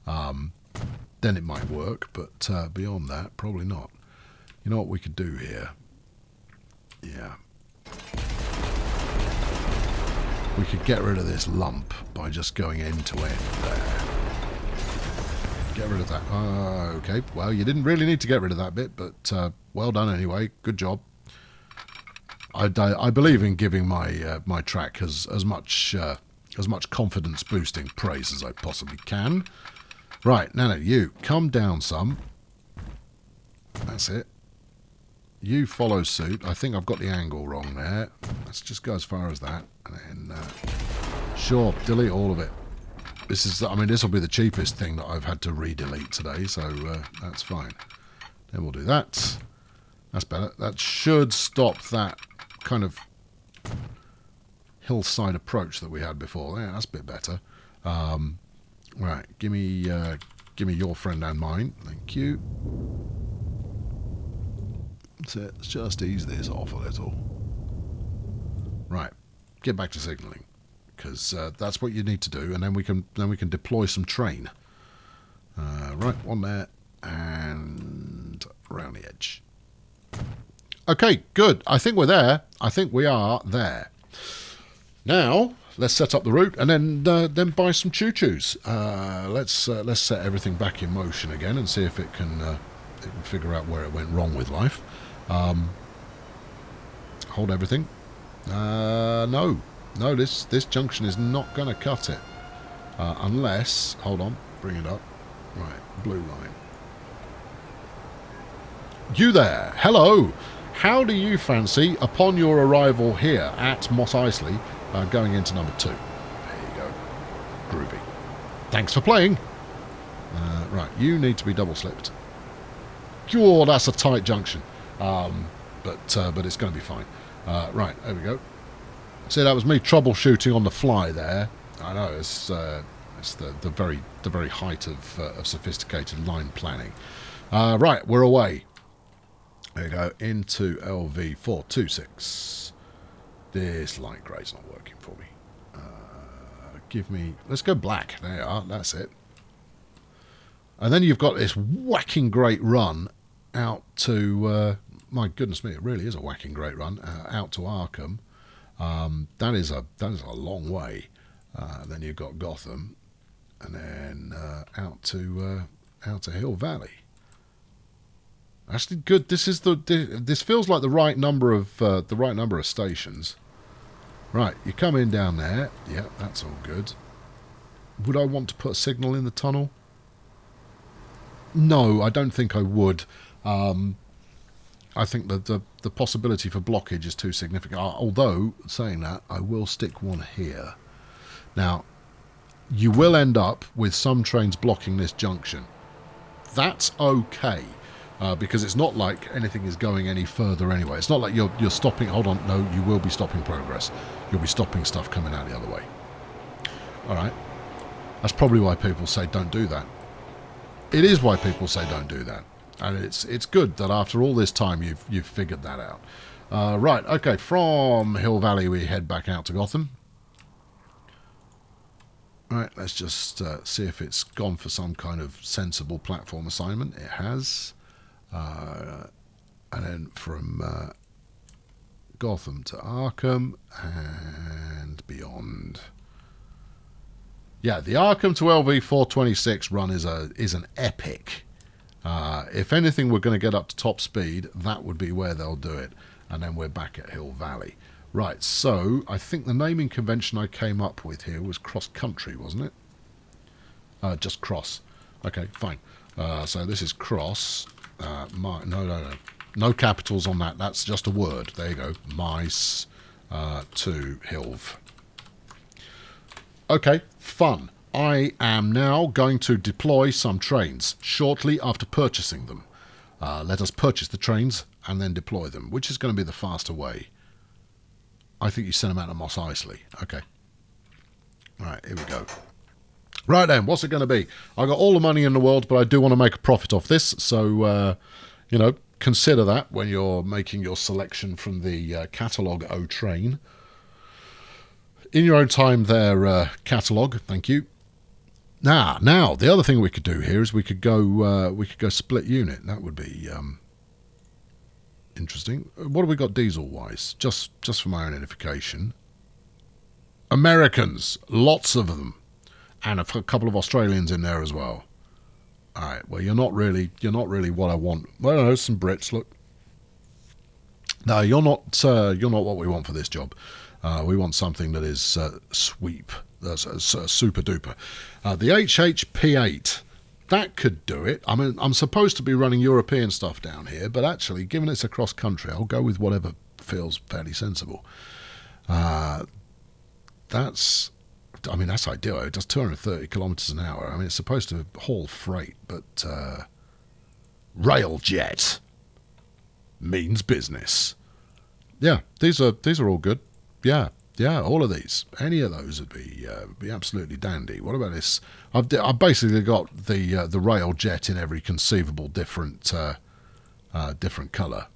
Then it might work, but beyond that, probably not. You know what we could do here? Yeah. We could get rid of this lump by just going end to end there. Get rid of that. Okay, well, you didn't really need to get rid of that bit, but well done anyway. Good job. I believe in giving my track as much confidence boosting praise as I possibly can. Right, now you come down some. That's it. You follow suit. I think I've got the angle wrong there. Let's just go as far as that. And then, sure, delete all of it. This is, I mean, this will be the cheapest thing that I've had to re-delete today, so that's fine. Then we'll do that. That's better. That should stop that kind of hillside approach that we had before. Yeah, that's a bit better. Right, give me your friend and mine. Thank you. So let's just ease this off a little. Right, get back to signalling, because that's what you need to do, and then we can deploy some train. Right, one there and around the edge. Okay, good. I think we're there. I think we are there. Now let's set up the route and then buy some choo-choos. Let's set everything back in motion again and see if it can figure out where it went wrong with life. Hold everything. No, this junction is not going to cut it unless. Hold on, bring it up. Right, blue line. You there? Hello. How do you fancy, upon your arrival here at Mos Eisley, going into number 2? There you go. Groovy. Thanks for playing. Right, you need to be double slipped. Oh, that's a tight junction. But it's going to be fine. Right, there we go. See, that was me troubleshooting on the fly there. I know it's the very height of sophisticated line planning. Right, we're away. There you go, into LV426. This light grey's not working for me. Let's go black. There you are, that's it. And then you've got this whacking great run out to, my goodness me, it really is a whacking great run, out to Arkham. That is a long way. Then you've got Gotham, and then out to Hill Valley. Actually, good. This feels like the right number of stations. Right, you come in down there. Yeah, that's all good. Would I want to put a signal in the tunnel? No, I don't think I would. I think that the possibility for blockage is too significant. Although, saying that, I will stick one here. Now, you will end up with some trains blocking this junction. That's okay. Because it's not like anything is going any further anyway. It's not like you're stopping. Hold on, no, you will be stopping progress. You'll be stopping stuff coming out the other way. All right, that's probably why people say don't do that. It is why people say don't do that, and it's good that after all this time you've figured that out. Right, okay. From Hill Valley we head back out to Gotham. All right, let's just see if it's gone for some kind of sensible platform assignment. It has. And then from Gotham to Arkham and beyond. Yeah, the Arkham to LV426 run is an epic. If anything, we're going to get up to top speed. That would be where they'll do it, and then we're back at Hill Valley. Right. So I think the naming convention I came up with here was cross country, wasn't it? Just cross. Okay, fine. So this is cross. No capitals on that. That's just a word. There you go. Mice to Hilv. Okay, fun. I am now going to deploy some trains shortly after purchasing them. Let us purchase the trains and then deploy them, which is going to be the faster way. I think you send them out to Mos Eisley. Okay. All right, here we go. Right then, what's it going to be? I've got all the money in the world, but I do want to make a profit off this. So, consider that when you're making your selection from the catalogue O train. In your own time there, catalogue, thank you. Now, the other thing we could do here is we could go split unit. That would be interesting. What have we got diesel-wise? Just for my own edification. Americans, lots of them. And a couple of Australians in there as well. All right. Well, you're not really what I want. Well, no, some Brits. Look. No, you're not what we want for this job. We want something that is sweep. That's super duper. The HHP8. that could do it. I mean, I'm supposed to be running European stuff down here, but actually, given it's across country, I'll go with whatever feels fairly sensible. That's ideal. It does 230 kilometres an hour. I mean, it's supposed to haul freight, but railjet means business. Yeah, these are all good. Yeah, all of these. Any of those would be absolutely dandy. What about this? I've basically got the railjet in every conceivable different colour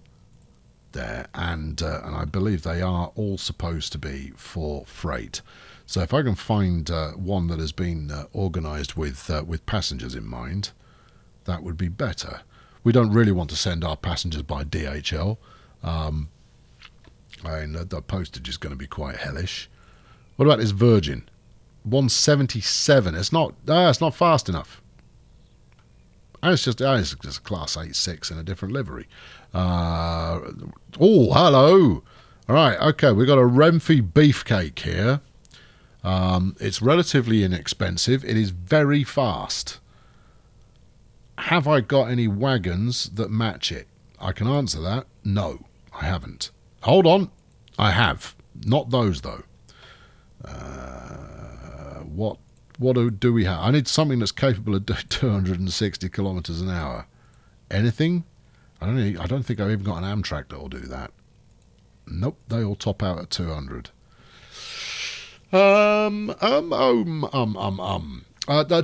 there, and I believe they are all supposed to be for freight. So if I can find one that has been organised with passengers in mind, that would be better. We don't really want to send our passengers by DHL. The postage is going to be quite hellish. What about this Virgin? 177. It's not fast enough. And it's just a Class 8-6 in a different livery. Hello. All right, okay, we've got a Renfe beefcake here. It's relatively inexpensive. It is very fast. Have I got any wagons that match it? I can answer that. No, I haven't. Hold on. I have. Not those, though. What do we have? I need something that's capable of doing 260 kilometres an hour. Anything? I don't think I've even got an Amtrak that will do that. Nope, they all top out at 200. The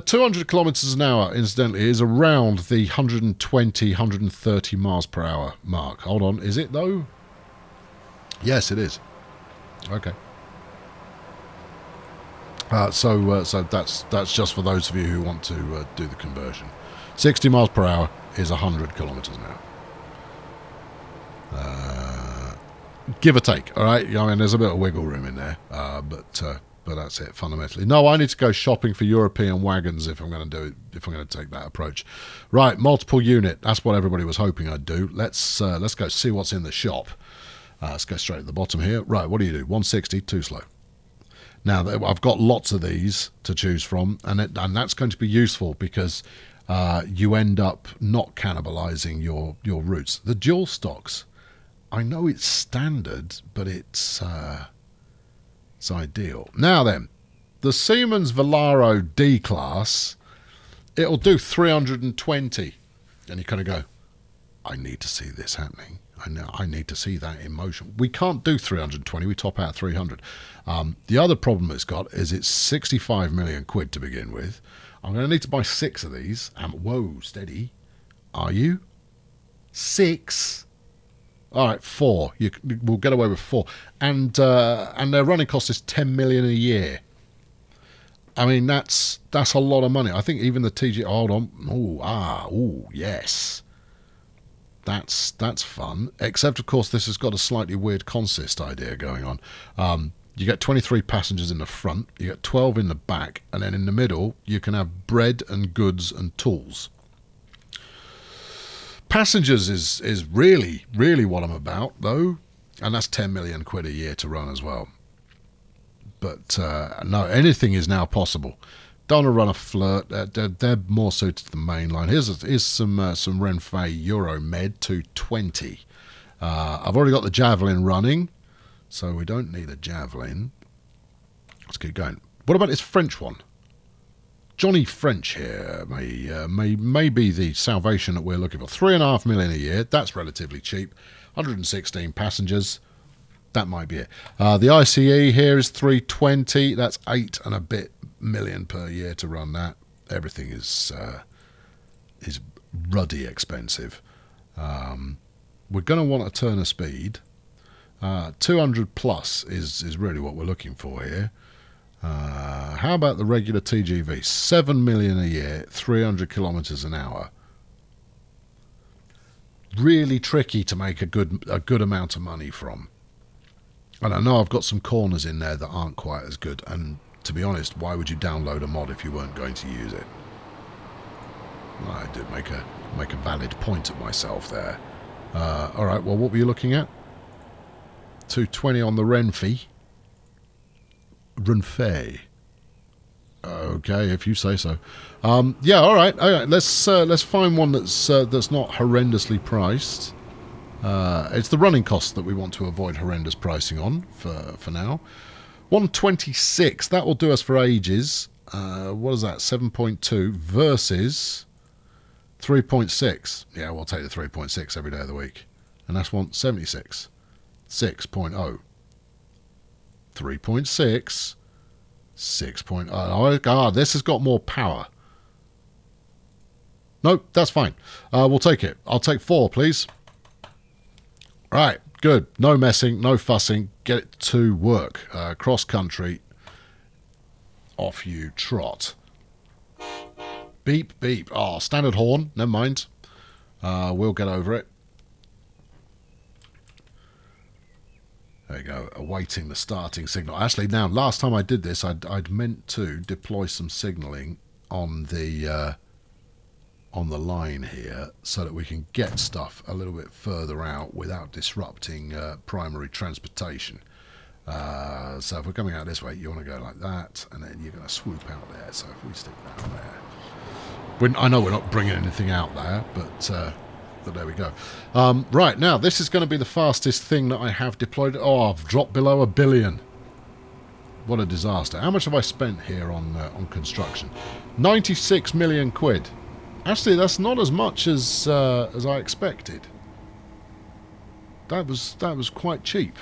200 kilometres an hour, incidentally, is around the 120, 130 miles per hour mark. Hold on, is it though? Yes, it is. Okay. So that's just for those of you who want to do the conversion. 60 miles per hour is 100 kilometres an hour. Give or take, all right? I mean, there's a bit of wiggle room in there, but that's it fundamentally. No, I need to go shopping for European wagons if I'm going to take that approach. Right, multiple unit. That's what everybody was hoping I'd do. Let's go see what's in the shop. Let's go straight at the bottom here. Right, what do you do? 160, too slow. Now, I've got lots of these to choose from, and that's going to be useful because you end up not cannibalising your routes. The dual stocks, I know it's standard, but it's ideal. Now then, the Siemens Velaro D-Class, it'll do 320. And you kind of go, I need to see this happening. I need to see that in motion. We can't do 320. We top out 300. The other problem it's got is it's 65 million quid to begin with. I'm going to need to buy 6 of these. Whoa, steady. Are you? 6? All right, 4. We'll get away with 4. And their running cost is 10 million a year. I mean, that's a lot of money. I think even the TG... Hold on. Yes. That's fun. Except, of course, this has got a slightly weird consist idea going on. You get 23 passengers in the front, you get 12 in the back, and then in the middle, you can have bread and goods and tools. Passengers is really, really what I'm about, though. And that's 10 million quid a year to run as well. But, no, anything is now possible. Don't want to run a flirt. They're more suited to the mainline. Here's some Renfe Euromed 220. I've already got the Javelin running, so we don't need a Javelin. Let's keep going. What about this French one? Johnny French here may be the salvation that we're looking for. 3.5 million a year. That's relatively cheap. 116 passengers. That might be it. The ICE here is 320. That's 8 and a bit million per year to run that. Everything is ruddy expensive. We're going to want a turn of speed. 200 plus is really what we're looking for here. How about the regular TGV? 7 million a year, 300 kilometres an hour. Really tricky to make a good amount of money from. And I know I've got some corners in there that aren't quite as good. And to be honest, why would you download a mod if you weren't going to use it? Well, I did make a valid point at myself there. All right, well, what were you looking at? 220 on the Renfe. Okay, if you say so. Yeah, all right. Let's find one that's not horrendously priced. It's the running costs that we want to avoid horrendous pricing on for now. 126. That will do us for ages. What is that? 7.2 versus 3.6. Yeah, we'll take the 3.6 every day of the week, and that's 176. 6.0. 3.6. 6.0. Oh God, this has got more power. Nope, that's fine. We'll take it. I'll take 4, please. Right, good. No messing, no fussing. Get it to work. Cross country. Off you trot. Beep, beep. Oh, standard horn. Never mind. We'll get over it. There you go, awaiting the starting signal. Actually, now, last time I did this, I'd meant to deploy some signalling on the line here so that we can get stuff a little bit further out without disrupting primary transportation. So if we're coming out this way, you want to go like that, and then you're going to swoop out there. So if we stick that there. I know we're not bringing anything out there, but there we go. Right, now, this is going to be the fastest thing that I have deployed. Oh, I've dropped below 1 billion. What a disaster. How much have I spent here on construction? 96 million quid. Actually, that's not as much as I expected. That was quite cheap.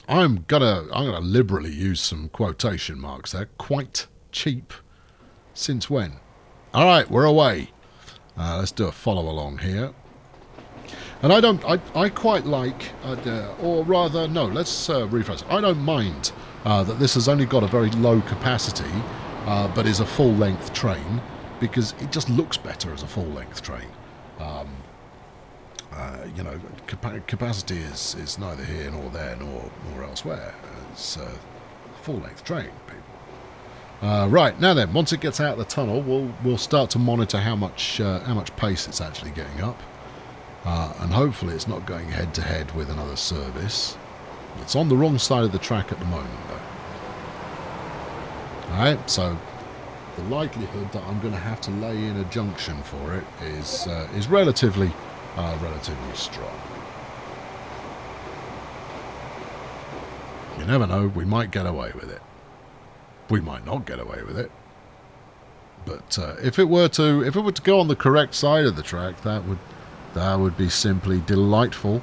I'm gonna liberally use some quotation marks there. Quite cheap. Since when? All right, we're away. Let's do a follow along here. And I quite like, or rather, no, let's rephrase. I don't mind that this has only got a very low capacity, but is a full length train, because it just looks better as a full length train. You know, capacity is neither here nor there nor elsewhere. It's a full length train, people. Right, now then, once it gets out of the tunnel, we'll start to monitor how much pace it's actually getting up, and hopefully it's not going head to head with another service. It's on the wrong side of the track at the moment, though. All right, so the likelihood that I'm going to have to lay in a junction for it is relatively strong. You never know, we might get away with it. We might not get away with it, but if it were to go on the correct side of the track, that would be simply delightful.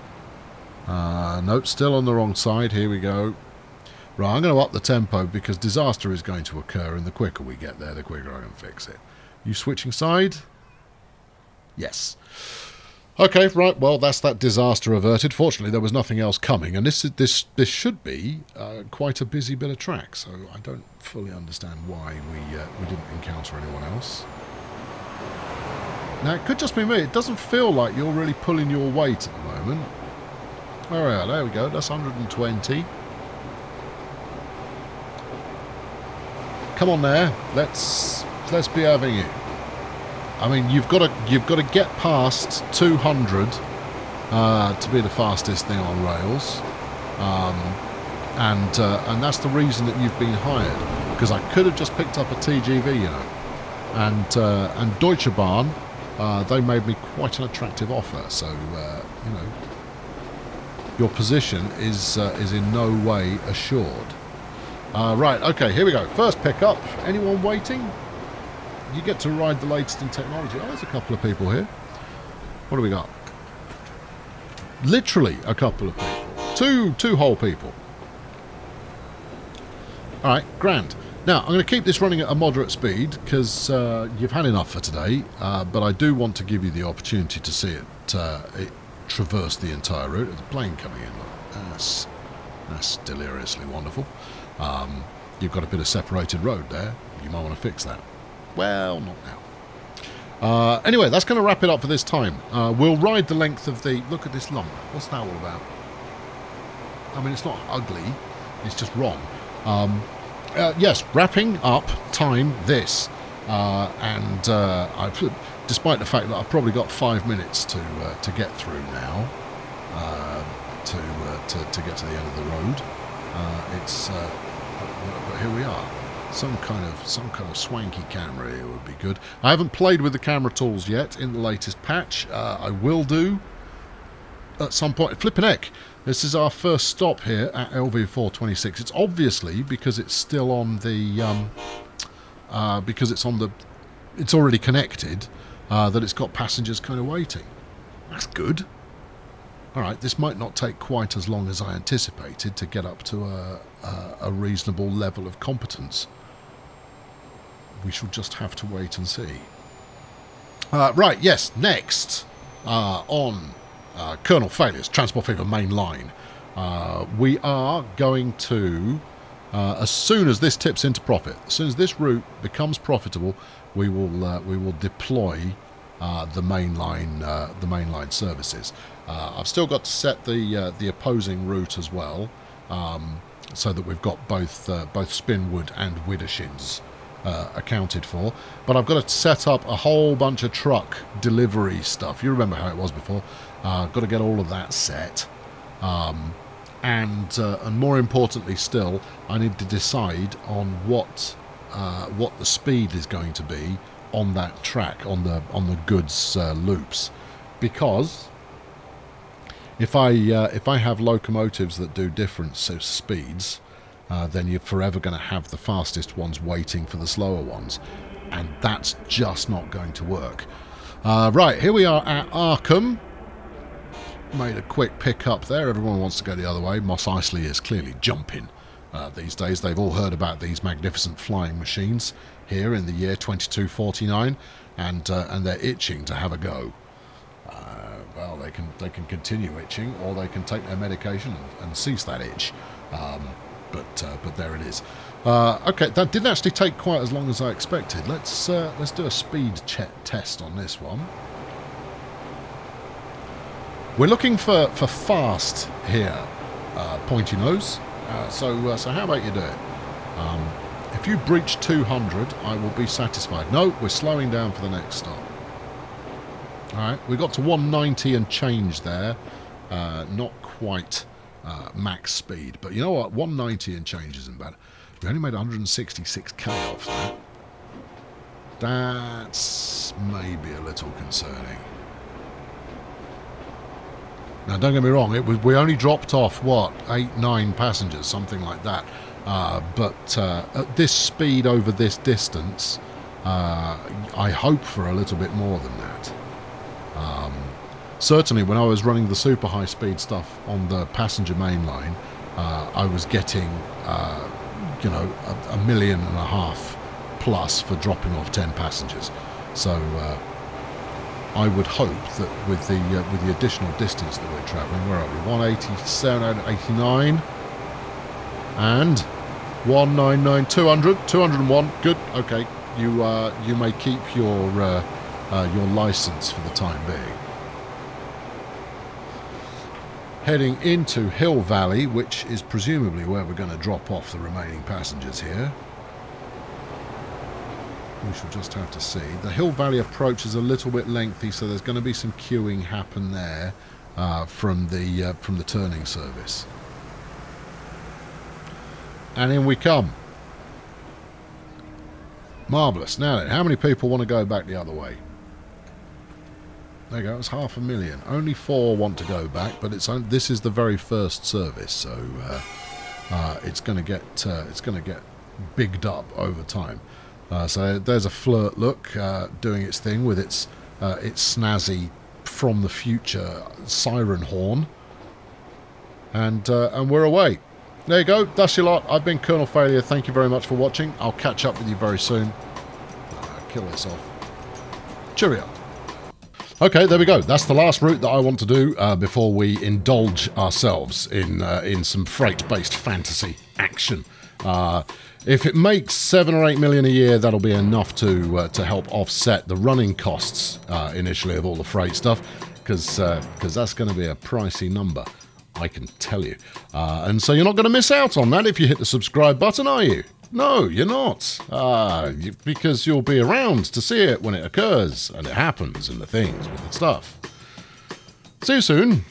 Nope, still on the wrong side. Here we go. Right, I'm going to up the tempo because disaster is going to occur, and the quicker we get there, the quicker I can fix it. You switching side? Yes. Okay, right, well, that's that disaster averted. Fortunately, there was nothing else coming, and this should be quite a busy bit of track, so I don't fully understand why we didn't encounter anyone else. Now, it could just be me. It doesn't feel like you're really pulling your weight at the moment. All right, there we go. That's 120. Come on there. Let's be having it. I mean, you've got to get past 200 to be the fastest thing on rails, and that's the reason that you've been hired. Because I could have just picked up a TGV, you know, and Deutsche Bahn, they made me quite an attractive offer. So you know, your position is in no way assured. Right, okay, here we go. First pickup. Anyone waiting? You get to ride the latest in technology. Oh, there's a couple of people here. What do we got? Literally a couple of people. Two whole people. All right, grand. Now, I'm going to keep this running at a moderate speed because you've had enough for today, but I do want to give you the opportunity to see it traverse the entire route. There's a plane coming in. That's deliriously wonderful. You've got a bit of separated road there. You might want to fix that. Well, not now. Anyway, that's going to wrap it up for this time. We'll ride the length of the... Look at this lump. What's that all about? I mean, it's not ugly. It's just wrong. Yes, wrapping up time this. Despite the fact that I've probably got 5 minutes to get through now, to get to the end of the road, but here we are. Some kind of swanky camera here would be good. I haven't played with the camera tools yet in the latest patch. I will do at some point. Flippin' heck, this is our first stop here at LV426. It's obviously because it's still on the it's already connected, that it's got passengers kind of waiting. That's good. Alright, this might not take quite as long as I anticipated to get up to a reasonable level of competence. We shall just have to wait and see. Right, yes, next on Colonel Failures, Transport Fever Mainline. We are going to, as soon as this tips into profit, as soon as this route becomes profitable, we will deploy the mainline services. I've still got to set the opposing route as well, so that we've got both Spinwood and Widdershins accounted for. But I've got to set up a whole bunch of truck delivery stuff. You remember how it was before. Got to get all of that set, and more importantly still, I need to decide on what the speed is going to be on that track, on the goods loops, because if I have locomotives that do different speeds, then you're forever going to have the fastest ones waiting for the slower ones, and that's just not going to work. Right, here we are at Arkham. Made a quick pick up there. Everyone wants to go the other way. Mos Eisley is clearly jumping these days. They've all heard about these magnificent flying machines here in the year 2249, and they're itching to have a go. Well, they can continue itching, or they can take their medication and cease that itch. But there it is. Okay, that didn't actually take quite as long as I expected. Let's do a speed test on this one. We're looking for fast here, Pointy Nose. So how about you do it? If you breach 200, I will be satisfied. No, we're slowing down for the next stop. Alright, we got to 190 and change there. Not quite max speed, but you know what? 190 and change isn't bad. We only made 166k off that. That's maybe a little concerning. Now, don't get me wrong, we only dropped off, what, 8-9 passengers, something like that. But at this speed over this distance, I hope for a little bit more than that. Certainly, when I was running the super high-speed stuff on the passenger main line, I was getting, 1.5 million plus for dropping off 10 passengers. So I would hope that with the additional distance that we're travelling, where are we? 187 out of 89, and 199, 200, 201. Good. Okay, you may keep your license for the time being. Heading into Hill Valley, which is presumably where we're going to drop off the remaining passengers here. We shall just have to see. The Hill Valley approach is a little bit lengthy, so there's going to be some queuing happen there from the turning service. And in we come. Marvellous. Now then, how many people want to go back the other way? There you go. It's 500,000. Only 4 want to go back, but this is the very first service, so it's going to get bigged up over time. So there's a Flirt look doing its thing with its snazzy from the future siren horn, and we're away. There you go. That's your lot. I've been Colonel Failure. Thank you very much for watching. I'll catch up with you very soon. Kill this off. Cheerio. Okay, there we go. That's the last route that I want to do before we indulge ourselves in some freight-based fantasy action. If it makes 7 or 8 million a year, that'll be enough to help offset the running costs initially of all the freight stuff, because that's going to be a pricey number, I can tell you. And so you're not going to miss out on that if you hit the subscribe button, are you? No, you're not, because you'll be around to see it when it occurs, and it happens, and the things with the stuff. See you soon.